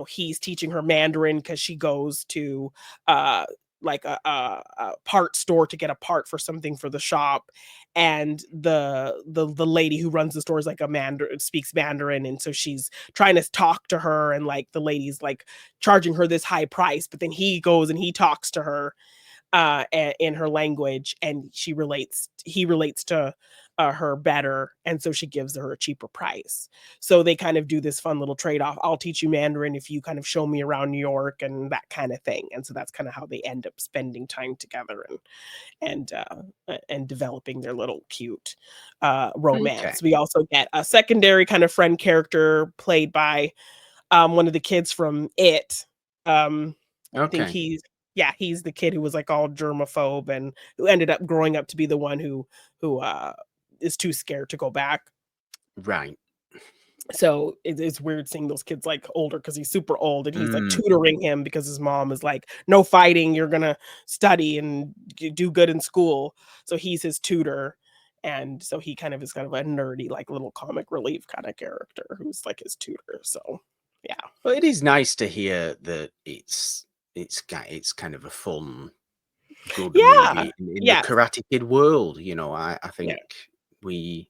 he's teaching her Mandarin because she goes to uh like a part store to get a part for something for the shop, and the lady who runs the store is like a Mandarin, speaks Mandarin, and so she's trying to talk to her, and like the lady's like charging her this high price, but then he goes and he talks to her in her language, and he relates to her better, and so she gives her a cheaper price. So they kind of do this fun little trade-off. I'll teach you Mandarin if you kind of show me around New York and that kind of thing. And so that's kind of how they end up spending time together and developing their little cute Okay. romance. We also get a secondary kind of friend character played by one of the kids from It. I think Okay. he's the kid who was like all germaphobe and who ended up growing up to be the one who is too scared to go back. Right. So it's weird seeing those kids like older because he's super old and he's like Mm. tutoring him because his mom is like, no fighting, you're gonna study and do good in school. So he's his tutor. And so he kind of is kind of a nerdy, like little comic relief kind of character who's like his tutor. So yeah. Well, it is nice to hear that it's kind of a fun, good Yeah. movie in the Yes. Karate Kid world. I Yeah. think we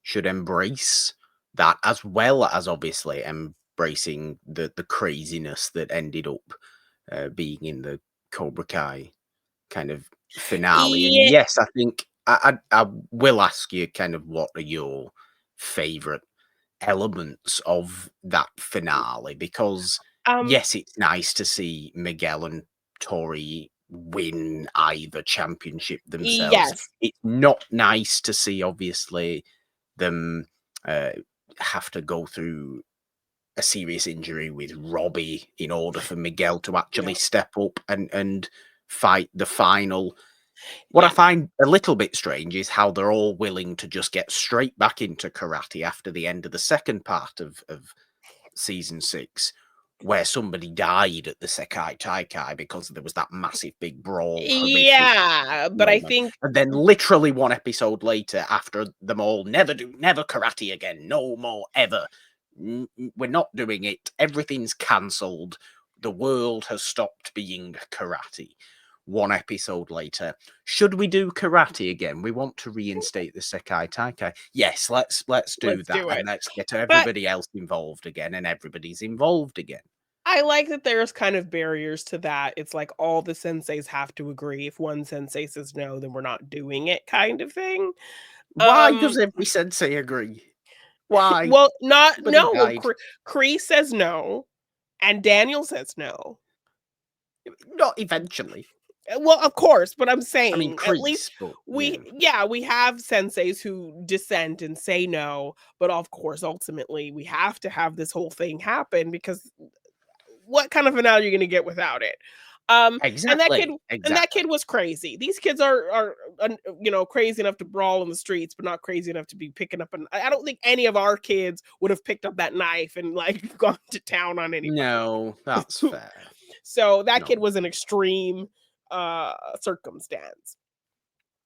should embrace that, as well as obviously embracing the craziness that ended up being in the Cobra Kai kind of finale. And Yeah. yes, I think I will ask you kind of what are your favorite elements of that finale, because Um, yes, it's nice to see Miguel and Tori win either championship themselves. yes. It's not nice to see, obviously, them uh, have to go through a serious injury with Robbie in order for Miguel to No. actually step up and fight the final. What I Yeah. find a little bit strange is how they're all willing to just get straight back into karate after the end of the second part of season 6, where somebody died at the Sekai Taikai because there was that massive big brawl, horrific Yeah, but I moment. think And then literally one episode later, after them all never karate again, no more ever. We're not doing it. Everything's cancelled. The world has stopped being karate. One episode later, should we do karate again? We want to reinstate the Sekai Taikai. Yes, let's do let's that, do and it. let's get But everybody else involved again, and everybody's involved again. I like that there's kind of barriers to that. It's like all the senseis have to agree. If one sensei says no, then we're not doing it kind of thing. Why Um, does every sensei agree? Why? well, not Somebody no, well, died. Kree says no, and Daniel says no. Not eventually. Well, of course, but I'm I mean, saying at least Crease, but we yeah. yeah, we have senseis who dissent and say no, but of course, ultimately, we have to have this whole thing happen because what kind of finale are you gonna get without it? And that kid Exactly, and that exactly. kid was crazy. These kids are crazy enough to brawl in the streets, but not crazy enough to be picking up an I don't think any of our kids would have picked up that knife and, like, gone to town on anybody. No, that's fair. So, that kid No, was an extreme, circumstance.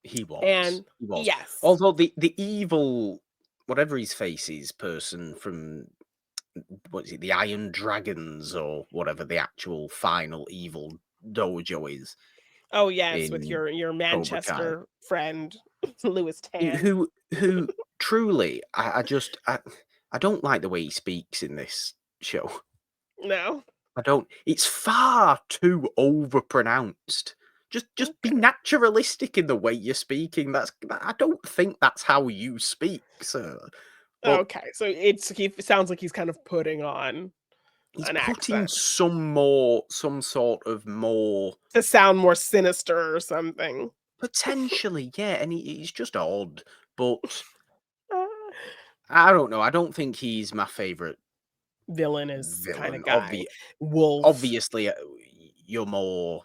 he was. And He was. yes. Although the evil, whatever his face is, person from what is it, the Iron Dragons or whatever the actual final evil dojo is Oh, yes, with in your Cobra Kai. Manchester friend, Louis Tan. Who truly I don't like the way he speaks in this show. No? I don't. It's far too overpronounced. Just be Okay. naturalistic in the way you're speaking. I don't think that's how you speak, sir. But Okay, so he sounds like he's kind of putting on he's an putting accent some sort of more to sound more sinister or something. potentially, yeah, and he's just odd. But Uh, I don't know. I don't think he's my favorite Villain is kinda villain. guy. Wolf. Obviously, you're more.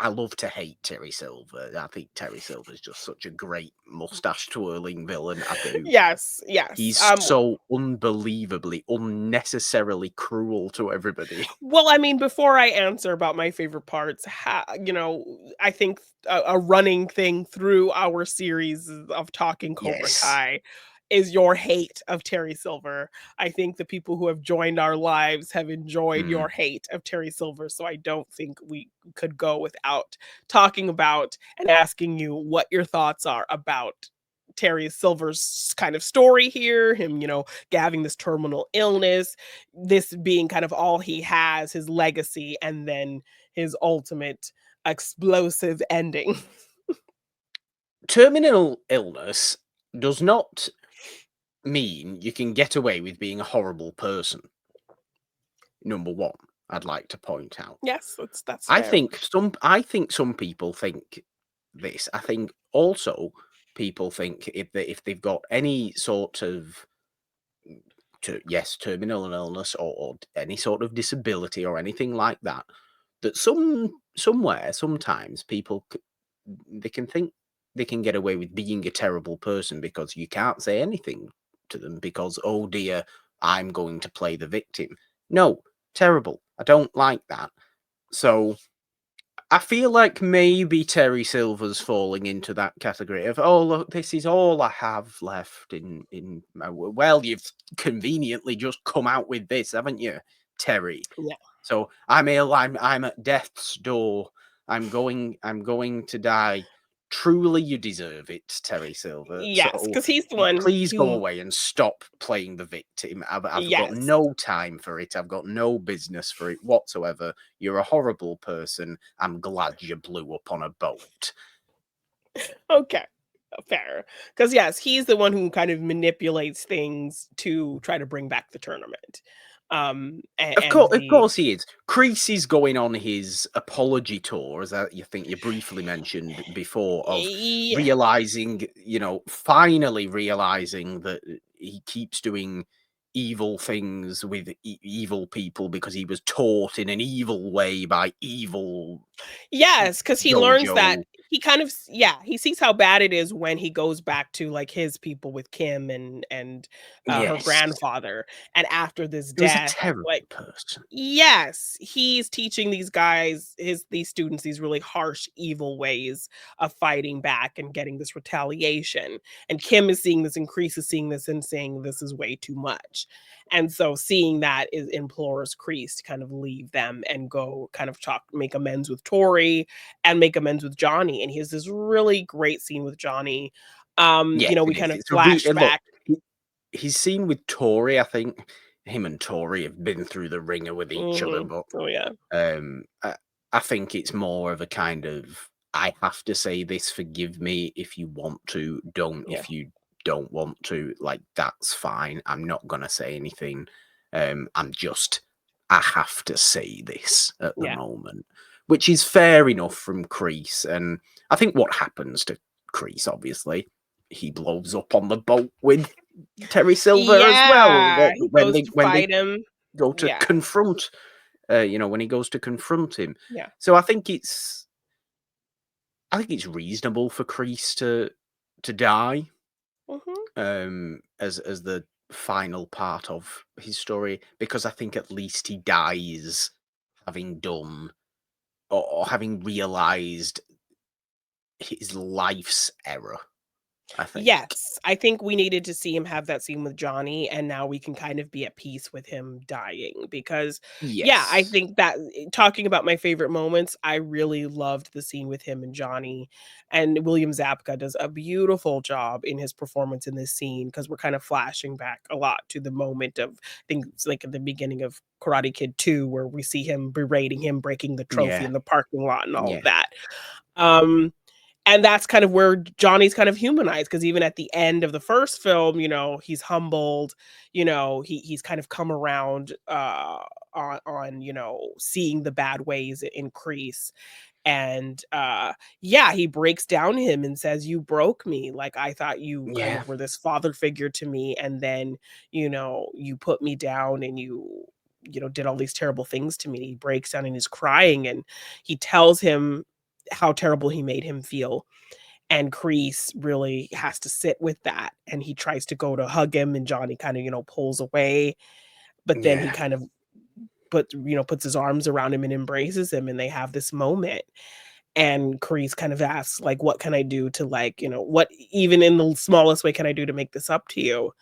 I love to hate Terry Silver. I think Terry Silver is just such a great mustache twirling villain. I do. Yes, yes. He's so unbelievably, unnecessarily cruel to everybody. Well, I mean, before I answer about my favorite parts, I think a running thing through our series of talking Cobra Yes. Kai is your hate of Terry Silver. I think the people who have joined our lives have enjoyed Mm. your hate of Terry Silver, so I don't think we could go without talking about and asking you what your thoughts are about Terry Silver's kind of story here, him, having this terminal illness, this being kind of all he has, his legacy, and then his ultimate explosive ending. Terminal illness does not mean you can get away with being a horrible person. Number one, I'd like to point out. Yes, that's fair. I think some people think this. I think also people think if they've got any sort of terminal illness or any sort of disability or anything like that, that sometimes people they can think they can get away with being a terrible person because you can't say anything to them because, oh dear, I'm going to play the victim. No, terrible. I don't like that. So I feel like maybe Terry Silver's falling into that category of, oh look, this is all I have left in my well, you've conveniently just come out with this, haven't you, Terry? Yeah. So I'm ill, I'm at death's door. I'm going to die. Truly you deserve it, Terry Silver. Yes, So because he's the one please go who away and stop playing the victim. I've got yes. no time for it. I've got no business for it whatsoever. You're a horrible person. I'm glad you blew up on a boat. Okay. Fair. Because yes, he's the one who kind of manipulates things to try to bring back the tournament. And Of the course he is. Crease is going on his apology tour, as you think you briefly mentioned before, of yeah, realizing, finally realizing that he keeps doing evil things with evil people because he was taught in an evil way by evil yes, because he learns that dojo. he kind of he sees how bad it is when he goes back to like his people with Kim and her Yes, grandfather, and after this he was a death, terrible like person. yes, he's teaching these guys, these students, these really harsh, evil ways of fighting back and getting this retaliation. And Kim is seeing this, and Kreese is seeing this and saying this is way too much. And so seeing that is implores Kreese to kind of leave them and go kind of make amends with Tori and make amends with Johnny. And he has this really great scene with Johnny. Yes, We it is. kind of It's flash look. back. He's seen with Tori. I think him and Tori have been through the ringer with each other, Mhm. but Oh yeah. um, I, I think it's more of a kind of I have to say this. Forgive me if you want to. Don't Yeah. if you don't want to. Like that's fine. I'm not gonna say anything. I'm just I have to say this at the Yeah. moment, which is fair enough from Crease. And I think what happens to Crease, obviously, he blows up on the boat with Terry Silver as well. Yeah, he goes to When they fight him. go to Yeah, confront, when he goes to confront him. yeah. So I think it's reasonable for Kreese to die Mhm. as the final part of his story because I think at least he dies having done or having realized his life's error. I think. Yes, I think we needed to see him have that scene with Johnny, and now we can kind of be at peace with him dying because, yeah, I Yes. think that talking about my favorite moments, I really loved the scene with him and Johnny, and William Zabka does a beautiful job in his performance in this scene because we're kind of flashing back a lot to the moment of things like at the beginning of Karate Kid 2, where we see him berating him, breaking the trophy Yeah. in the parking lot and all of Yeah. that. Um, and that's kind of where Johnny's kind of humanized because even at the end of the first film, he's humbled, he's kind of come around on seeing the bad ways increase. And yeah, he breaks down him and says, "You broke me. Like I thought you kind Yeah. of were this father figure to me, and then you put me down and you did all these terrible things to me." He breaks down and he's crying and he tells him how terrible he made him feel. And Kreese really has to sit with that, and he tries to go to hug him, and Johnny kind of, pulls away, but then he Yeah. kind of puts his arms around him and embraces him, and they have this moment. and Kreese kind of asks, like, "What can I do to, like, what even in the smallest way can I do to make this up to you?"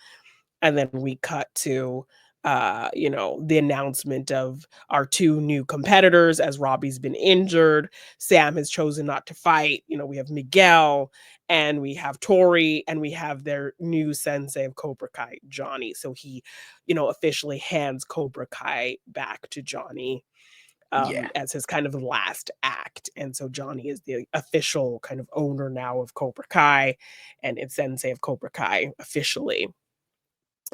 And then we cut to, the announcement of our 2 new competitors as Robbie's been injured. Sam has chosen not to fight. We have Miguel and we have Tori and we have their new sensei of Cobra Kai, Johnny. So he, officially hands Cobra Kai back to Johnny Yeah. as his kind of last act. And so Johnny is the official kind of owner now of Cobra Kai and it's sensei of Cobra Kai officially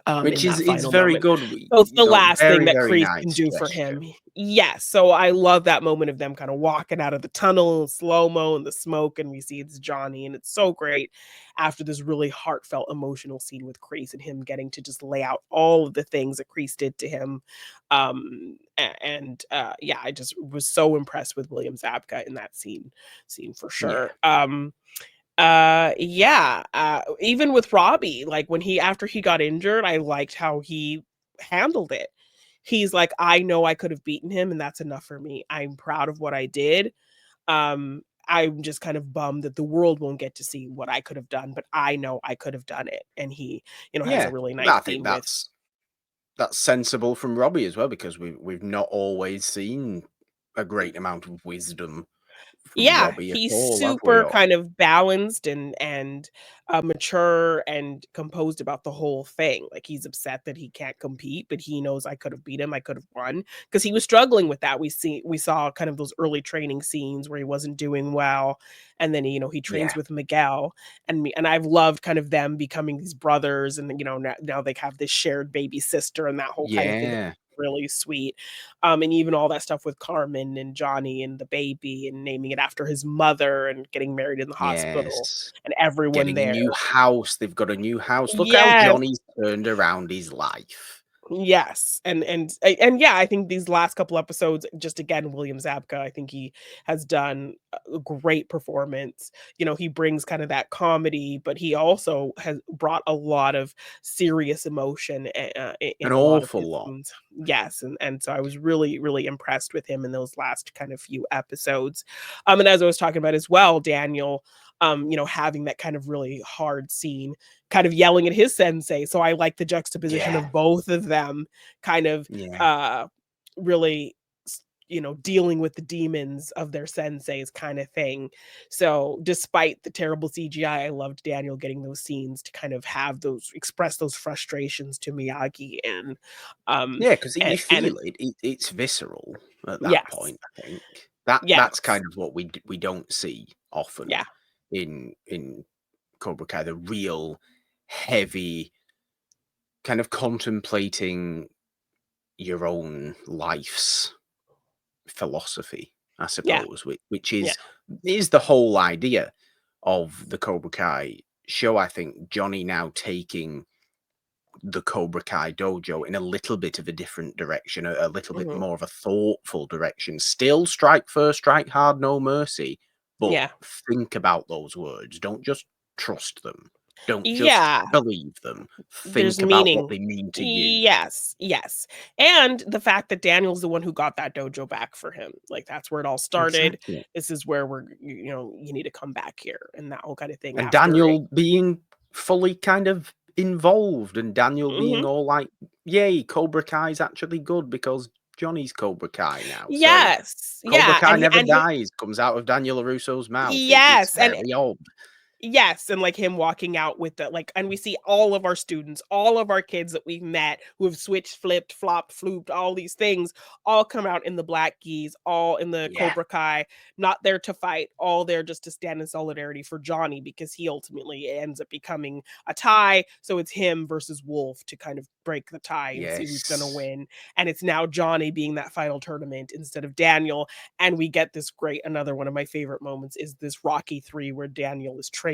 in Which is that it's final very moment. good. So it's the It's last thing very, that very Kreese can nice do for gesture. him. Yes, so I love that moment of them kinda walking out of the tunnel, slow-mo and the smoke, and we see it's Johnny, and it's so great after this really heartfelt, emotional scene with Kreese and him getting to just lay out all of the things that Kreese did to him. Yeah, I just was so impressed with William Zabka in that scene for Yeah. sure. Yeah, even with Robbie, like, when he after he got injured, I liked how he handled it. He's like, "I know I could have beaten him, and that's enough for me. I'm proud of what I did. I'm just kind of bummed that the world won't get to see what I could have done, but I know I could have done it." And he, has a Yeah. really nice I think scene with that's sensible from Robbie as well, because we've not always seen a great amount of wisdom from Yeah, Robbie at he's all, have we? super kind of balanced and mature and composed about the whole thing. Like he's upset that he can't compete, but he knows I could have beat him, I could have won because he was struggling with that. We saw kind of those early training scenes where he wasn't doing well, and then he trains Yeah. with Miguel and I've loved kind of them becoming these brothers, and now they have this shared baby sister and that whole kind of thing. Yeah. Really sweet. And even all that stuff with Carmen and Johnny and the baby and naming it after his mother and getting married in the hospital Yes. and everyone Getting a there. new house. They've got a new house. Look how Yes. Johnny's turned around his life. Yes, and yeah, I think these last couple episodes, just again, William Zabka, I think he has done a great performance. He brings kind of that comedy, but he also has brought a lot of serious emotion in An a lot of awful his lot. scenes. Yes, and so I was really, really impressed with him in those last kind of few episodes. And as I was talking about as well, Daniel, having that kind of really hard scene kind of yelling at his sensei. So I like the juxtaposition Yeah. of both of them kind of Yeah. uh really dealing with the demons of their senseis kind of thing. So despite the terrible CGI, I loved Daniel getting those scenes to kind of have those express those frustrations to Miyagi um Yeah, because and, you and feel it. It's visceral at that yes. point, I think. That's Yes. kind of what we don't see often Yeah. in Cobra Kai, the real heavy kind of contemplating your own life's philosophy, I Yeah. suppose, which Yeah. is the whole idea of the Cobra Kai show. I think Johnny now taking the Cobra Kai dojo in a little bit of a different direction, a little bit Mhm. more of a thoughtful direction. Still strike first, strike hard, no mercy, but Yeah. think about those words. Don't just trust them. Don't just Yeah. believe them. There's Think about what meaning. they mean to you. Yes, yes, and the fact that Daniel's the one who got that dojo back for him, like, that's where it all started. Exactly. This is where you need to come back here, and that whole kinda thing And after it. Daniel being fully kind of involved, and Daniel being Mhm. all like, "Yay, Cobra Kai's actually good because Johnny's Cobra Kai now." So Yes, Cobra yeah, Kai never and he dies comes out of Daniel LaRusso's mouth. It's yes, and very odd. yes, and, like, him walking out with the and we see all of our students, all of our kids that we've met who have switched, flipped, flopped, flooped, all these things, all come out in the black geese, all in the Yeah. Cobra Kai, not there to fight, all there just to stand in solidarity for Johnny because he ultimately ends up becoming a tie, so it's him versus Wolf to kind of break the tie and see who's gonna Yes. win, and it's now Johnny being that final tournament instead of Daniel, and we get this great another one of my favorite moments is this Rocky 3 where Daniel is training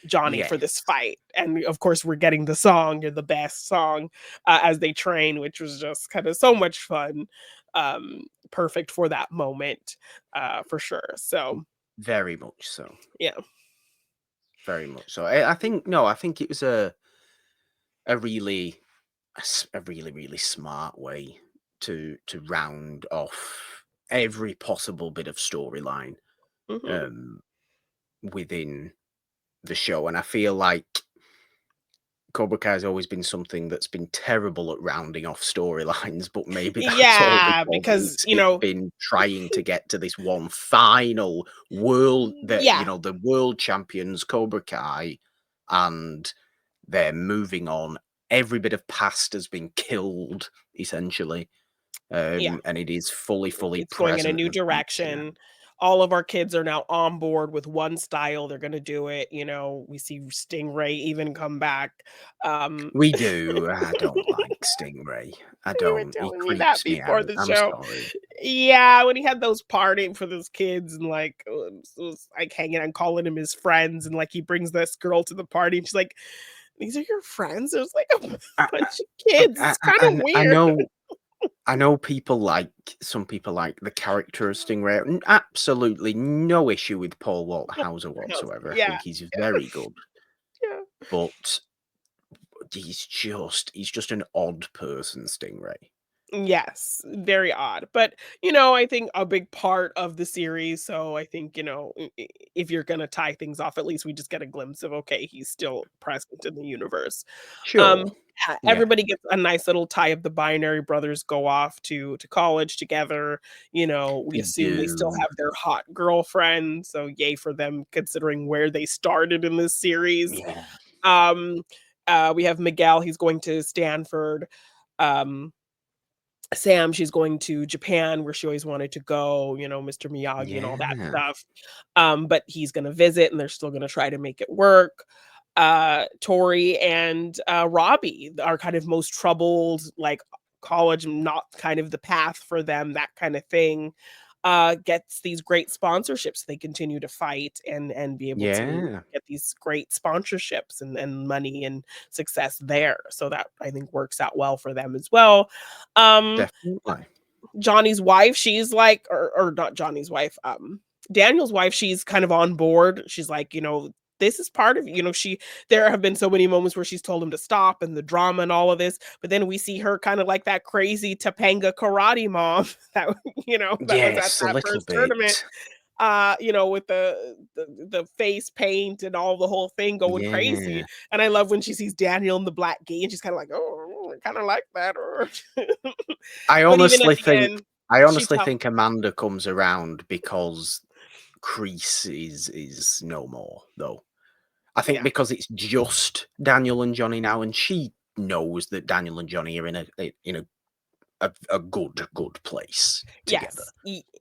Johnny for this Yes. fight. And of course, we're getting the song, "You're the best" song, as they train, which was just kind of so much fun. Perfect for that moment, for sure. So, Very much so. yeah. Very much so. I think no, I think it was a really a really, really smart way to round off every possible bit of storyline Mhm. um, within the show, and I feel like Cobra Kai has always been something that's been terrible at rounding off storylines, but maybe that's all Yeah, because because, it's been trying to get to this one final world that, yeah, the world champions, Cobra Kai, and they're moving on. Every bit of past has been killed, essentially, yeah. and it is fully It's going in a present new and feature now. direction. All of our kids are now on board with one style, they're gonna do it, we see Stingray even come back. We do. I don't like Stingray. I You were don't. He telling me that creeps me before out. the I'm show. sorry. Yeah, when he had those partying for those kids and, like, was, like, hanging out and calling him his friends, and, like, he brings this girl to the party, and she's like, "These are your friends?" There's, like, a I bunch of kids, it's kinda I weird. know people like some people like the character of Stingray. Absolutely no issue with Paul Walter Hauser whatsoever. I Yeah, think he's very good, yeah. but he's just an odd person, Stingray. Yes, very odd. But, I think a big part of the series, so I think, if you're gonna tie things off, at least we just get a glimpse of, okay, he's still present in the universe. Sure. Um, yeah, Yeah, everybody gets a nice little tie of the binary brothers go off to college together. We they assume they still do. have their hot girlfriend, so yay for them considering where they started in this series. Yeah. Um, we have Miguel, he's going to Stanford. Um Sam, she's going to Japan where she always wanted to go, Mr. Miyagi and all that Yeah. stuff. But he's gonna visit and they're still gonna try to make it work. Tori and Robbie are kind of most troubled, like college, not kind of the path for them, that kind of thing. Gets these great sponsorships. They continue to fight and be able to Yeah. get these great sponsorships and money and success there. So that I think works out well for them as well. Um, Definitely. Johnny's wife, she's like, or not Johnny's wife, Daniel's wife, she's kind of on board. She's like, this is part of, there have been so many moments where she's told him to stop and the drama and all of this, but then we see her kind of like that crazy Topanga karate mom that, that was at Yes, a that little first tournament, bit. with the face paint and all the whole thing going crazy. Yeah. And I love when she sees Daniel in the black gi and she's kind of like, oh, I kind of like that. Or I but even at honestly the think end, I she honestly tells think Amanda comes around because Crease is no more, though. I think yeah. because it's just Daniel and Johnny now, and she knows that Daniel and Johnny are in a good place together.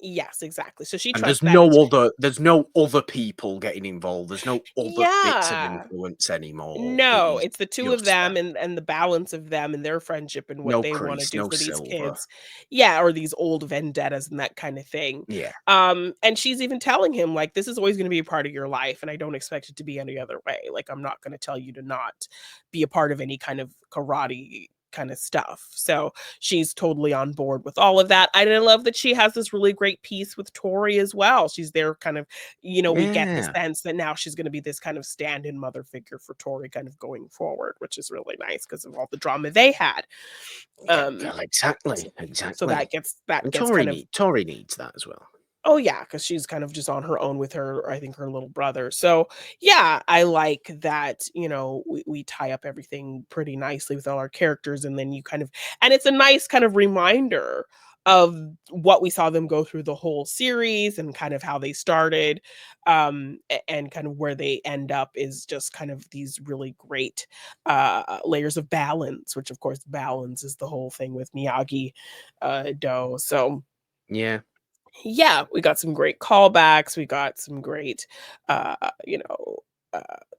Yes, exactly. So she And trusts that. there's no other people getting involved. There's no other bits of Yeah. influence anymore. It No, is it's the 2 of just them them. and the balance of them and their friendship and what No they wanna Crease, do no for these Silver. kids. Yeah, or these old vendettas and that kinda thing. Yeah. And she's even telling him, like, "This is always gonna be a part of your life, and I don't expect it to be any other way. Like, I'm not gonna tell you to not be a part of any kind of karate kinda stuff." So, she's totally on board with all of that. And I love that she has this really great piece with Tori as well. She's there kind of, we get the Yeah. sense that now she's gonna be this kind of stand-in mother figure for Tori kind of going forward, which is really nice because of all the drama they had. Yeah, Um, well, s exactly, so that exactly. And gets kind of. Tori needs that as well. Oh, yeah, because she's kind of just on her own with her, I think, her little brother. So, yeah, I like that, we tie up everything pretty nicely with all our characters, and then you kind of and it's a nice kind of reminder of what we saw them go through the whole series and kind of how they started, and kind of where they end up is just kind of these really great, layers of balance, which, of course, balance is the whole thing with Miyagi, Do. So yeah, we got some great callbacks. We got some great,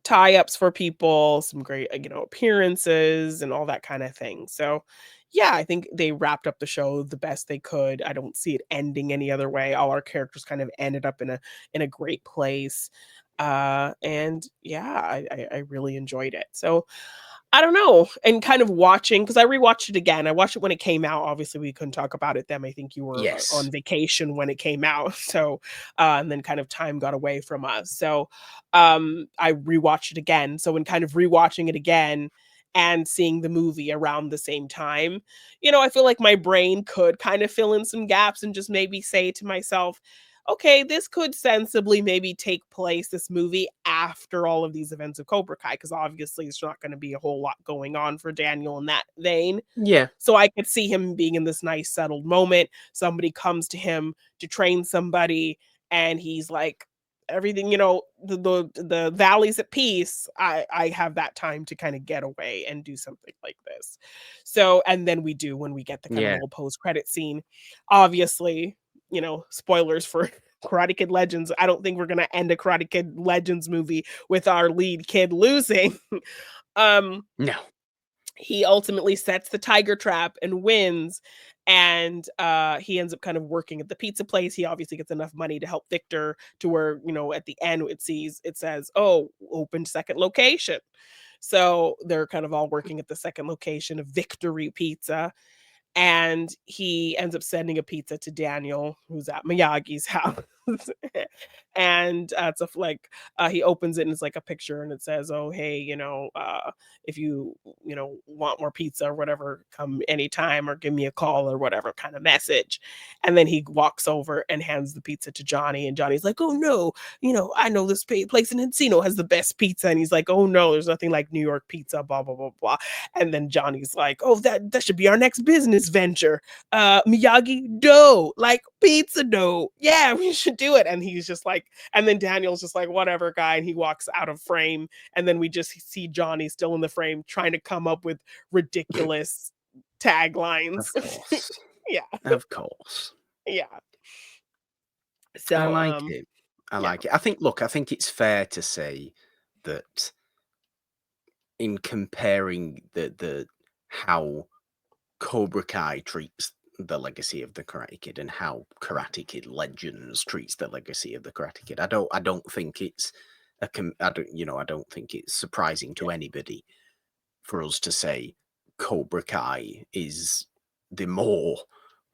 tie-ups for people, some great, appearances and all that kind of thing. So, yeah, I think they wrapped up the show the best they could. I don't see it ending any other way. All our characters kind of ended up in a great place. And yeah, I really enjoyed it. So I don't know, and kind of watching because I rewatched it again. I watched it when it came out. Obviously, we couldn't talk about it then. I think you were Yes. on vacation when it came out, so and then kind of time got away from us. So, I rewatched it again. So, in kind of rewatching it again and seeing the movie around the same time, I feel like my brain could kind of fill in some gaps and just maybe say to myself, okay, this could sensibly maybe take place, this movie, after all of these events of Cobra Kai, because obviously it's not going to be a whole lot going on for Daniel in that vein. Yeah. So I could see him being in this nice settled moment. Somebody comes to him to train somebody, and he's like, everything, the valley's at peace. I have that time to kind of get away and do something like this. So, and then we do when we get the kind of Yeah. little post credit scene. Obviously, spoilers for Karate Kid Legends. I don't think we're gonna end a Karate Kid Legends movie with our lead kid losing. um No. he ultimately sets the tiger trap and wins, and he ends up kind of working at the pizza place. He obviously gets enough money to help Victor, to where, at the end it says, oh, open second location. So they're kind of all working at the second location of Victory Pizza, and he ends up sending a pizza to Daniel, who's at Miyagi's house. And it's he opens it and it's like a picture, and it says, "Oh, hey, if you want more pizza or whatever, come anytime or give me a call," or whatever kind of message. And then he walks over and hands the pizza to Johnny, and Johnny's like, "Oh no, I know this place in Encino has the best pizza," and he's like, "Oh no, there's nothing like New York pizza." Blah blah blah blah. And then Johnny's like, "Oh, that should be our next business venture. Miyagi dough, like pizza dough. Yeah, we should do it." And he's just like, and then Daniel's just like, "Whatever, guy," and he walks out of frame. And then we just see Johnny still in the frame trying to come up with ridiculous taglines. Of course. Yeah, Of course. yeah. I So, like it. I yeah, like it. I think it's fair to say that in comparing the how Cobra Kai treats the legacy of the Karate Kid and how Karate Kid Legends treats the legacy of the Karate Kid, I don't think it's I don't think it's surprising yeah. to anybody for us to say Cobra Kai is the more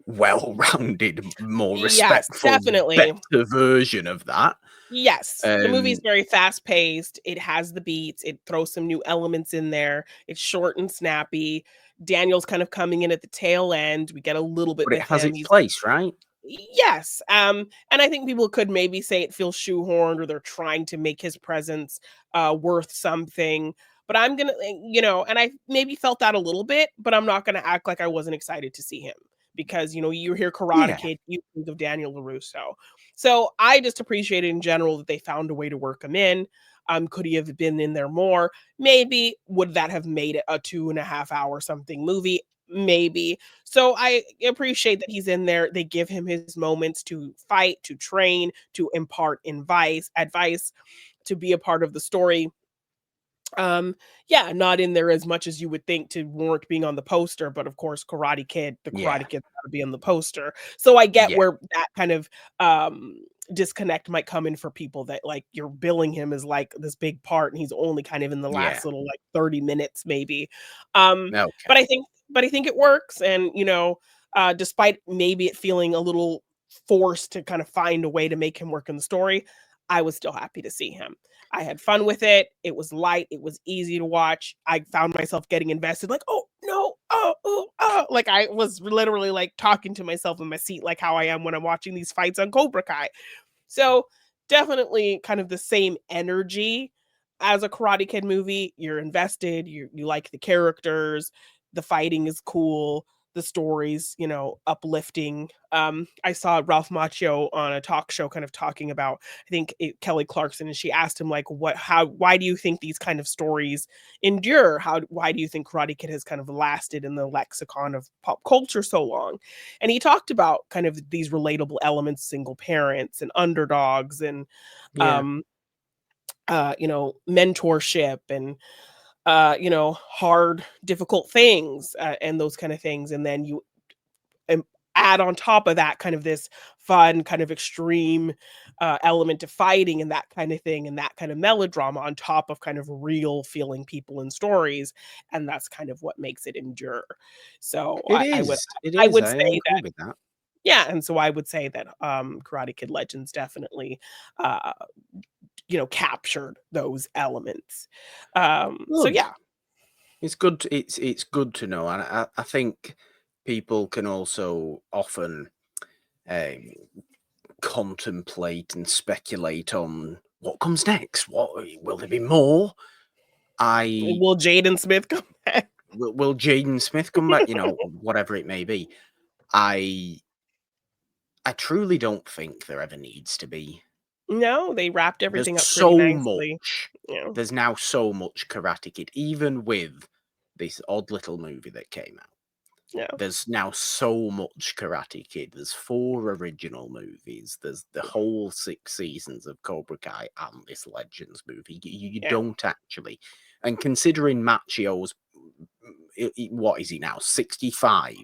well-rounded, more Yes, respectful, definitely. better version of that. Yes, the movie's Um, very fast-paced, it has the beats, it throws some new elements in there, it's short and snappy. Daniel's kind of coming in at the tail end, we get a little bit but it with has him, its he's place, right? yes, and I think people could maybe say it feels shoehorned, or they're trying to make his presence, worth something, but I'm gonna and I maybe felt that a little bit, but I'm not gonna act like I wasn't excited to see him, because, you hear Karate Yeah, Kid, you think of Daniel LaRusso. So, I just appreciated in general that they found a way to work him in. Could he have been in there more? Maybe. Would that have made it a 2.5 hour something movie? Maybe. So I appreciate that he's in there. They give him his moments to fight, to train, to impart advice, to be a part of the story. Um, yeah, not in there as much as you would think to warrant being on the poster, but of course, the yeah, Karate Kid's gotta be on the poster. So I get yeah, where that kind of disconnect might come in for people, that like you're billing him as like this big part, and he's only kind of in the yeah. last little like 30 minutes maybe. Um, but I Okay. think but I think it works, and despite maybe it feeling a little forced to kind of find a way to make him work in the story, I was still happy to see him. I had fun with it. It was light. It was easy to watch. I found myself getting invested, like, oh no, oh. Like I was literally like talking to myself in my seat, like how I am when I'm watching these fights on Cobra Kai. So definitely kind of the same energy as a Karate Kid movie. You're invested, you like the characters, the fighting is cool, the stories, uplifting. I saw Ralph Macchio on a talk show kind of talking about, I think Kelly Clarkson, and she asked him like, why do you think these kind of stories endure? Why do you think Karate Kid has kind of lasted in the lexicon of pop culture so long? And he talked about kind of these relatable elements, single parents and underdogs, and Yeah. um mentorship, and hard difficult things, and those kind of things. And then you um, add on top of that kind of this fun kind of extreme element to fighting, and that kind of thing, and that kind of melodrama on top of kind of real feeling people and stories, and that's kind of what makes it endure. So It I would is. It I is. would I say agree with that. yeah, and so I would say that, Karate Kid Legends definitely, uh, captured those elements. So Good. yeah. It's good. It's good to know, and I think people can also often um, contemplate and speculate on what comes next. What will there be more? I Will Jaden Smith come back? will Jaden Smith come back? You know, whatever it may be. I truly don't think there ever needs to be. No, they wrapped There's everything up pretty so nicely. much. Yeah, There's now so much Karate Kid, even with this odd little movie that came out. yeah, There's now so much Karate Kid. There's 4 original movies. There's the whole 6 seasons of Cobra Kai and this Legends movie. You yeah. don't actually. And considering Machio's, what is he now? 65.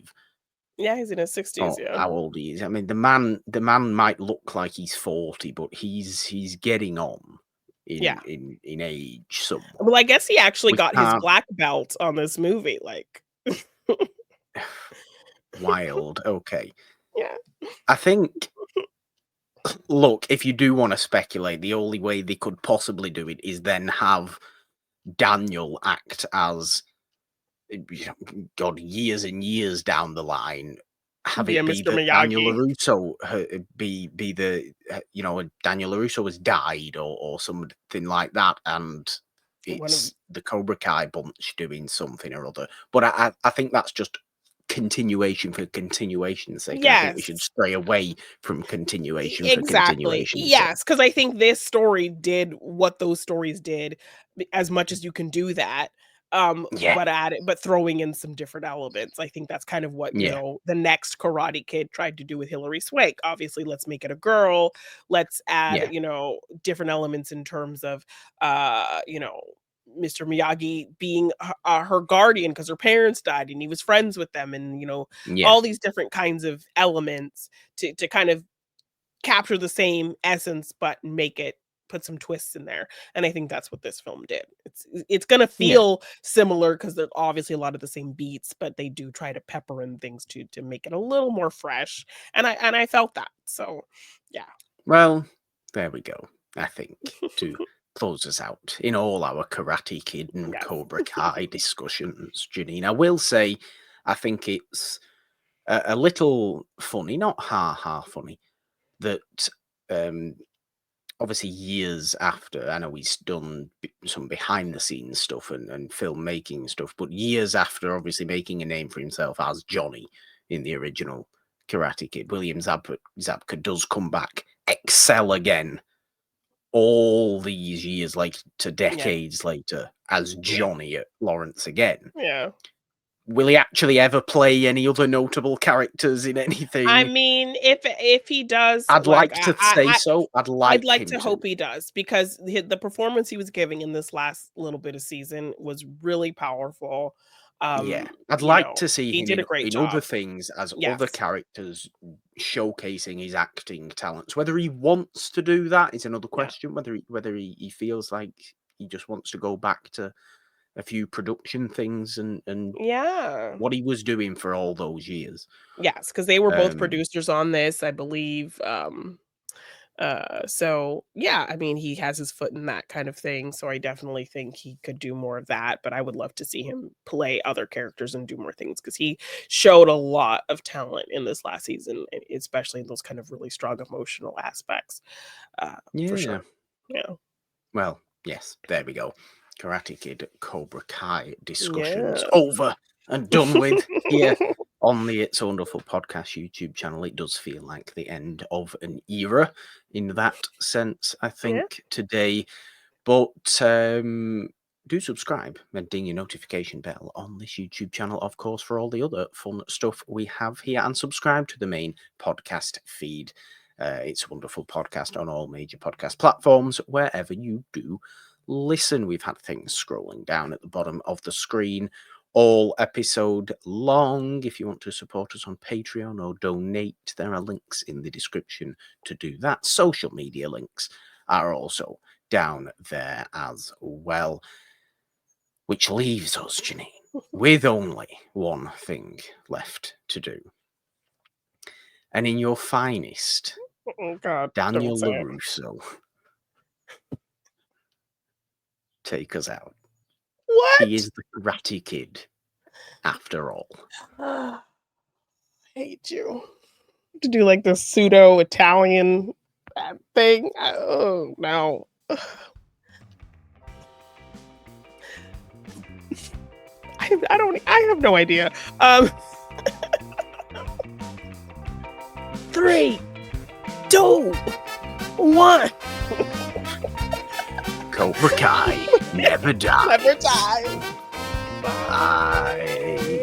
Yeah, he's in his 60s, Oh, yeah. how old he is? I mean, the man might look like he's 40, but he's getting on Yeah. in age somewhat. Well, I guess he actually We got his can't. black belt on this movie, like Wild. Okay. yeah. I think, look, if you do want to speculate, the only way they could possibly do it is then have Daniel act as, God, years and years down the line, have Via it be Mr. that Daniel Miyagi. LaRusso be the Daniel LaRusso has died or something like that, and One of it's the Cobra Kai bunch doing something or other. But I think that's just continuation for continuation's sake, and I think we should Yes. stray away from continuation for Exactly. continuation's sake. Yes, because I think this story did what those stories did as much as you can do that. Yeah, But throwing in some different elements. I think that's kind of what, yeah, the next Karate Kid tried to do with Hilary Swank. Obviously, let's make it a girl. Let's add, yeah, different elements in terms of Mr. Miyagi being her guardian because her parents died and he was friends with them, and yeah, all these different kinds of elements to kind of capture the same essence, but put some twists in there, and I think that's what this film did. It's gonna yeah. feel similar because 'cause they're obviously a lot of the same beats, but they do try to pepper in things to make it a little more fresh, and I felt that, so, yeah. Well, there we go. I think to close us out in all our Karate Kid and Yes. Cobra Kai discussions, Janine, I will say I think it's a little funny, not ha funny, that um, obviously years after, I know he's done some behind the scenes stuff and filmmaking stuff, but years after obviously making a name for himself as Johnny in the original Karate Kid, William Zabka does come back, excel again all these years later, to Yeah, decades later, as yeah, Johnny at Lawrence again. yeah. Will he actually ever play any other notable characters in I anything? mean, if he does, I'd like, like to say so. I'd I'd like like him to to. hope he does because the performance he was giving in this last little bit of season was really powerful. Yeah, I'd like to see He him did a great in other job. things as other Yes. characters, showcasing his acting talents. Whether he wants to do that is another Yeah. question. Whether he feels like he just wants to go back to a few production things and Yeah. what he was doing for all those years. Yes, because they were both Um, producers on this, I believe. So yeah, I mean, he has his foot in that kind of thing. So I definitely think he could do more of that. But I would love to see him play other characters and do more things because he showed a lot of talent in this last season, especially in those kind of really strong emotional aspects. For yeah. sure. Yeah. Well, yes, there we go. Karate Kid Cobra Kai Yeah. discussions over and done with here on the It's a Wonderful Podcast YouTube channel. It does feel like the end of an era in that sense, I Yeah. think, today. But do subscribe and ding your notification bell on this YouTube channel, of course, for all the other fun stuff we have here. And subscribe to the main podcast feed. It's a Wonderful Podcast on all major podcast platforms, wherever you do listen. We've had things scrolling down at the bottom of the screen all episode long. If you want to support us on Patreon or donate, there are links in the description to do that. Social media links are also down there as well. Which leaves us, Janine, with only one thing left to do. And in your finest, Oh God, don't Daniel say it. LaRusso, take us out. He What? is the Karate Kid, after all. I hate you. to do like the pseudo Italian thing. Oh no. I have no idea. 3, 2, 1. Cobra Kai never dies. Never die. Bye.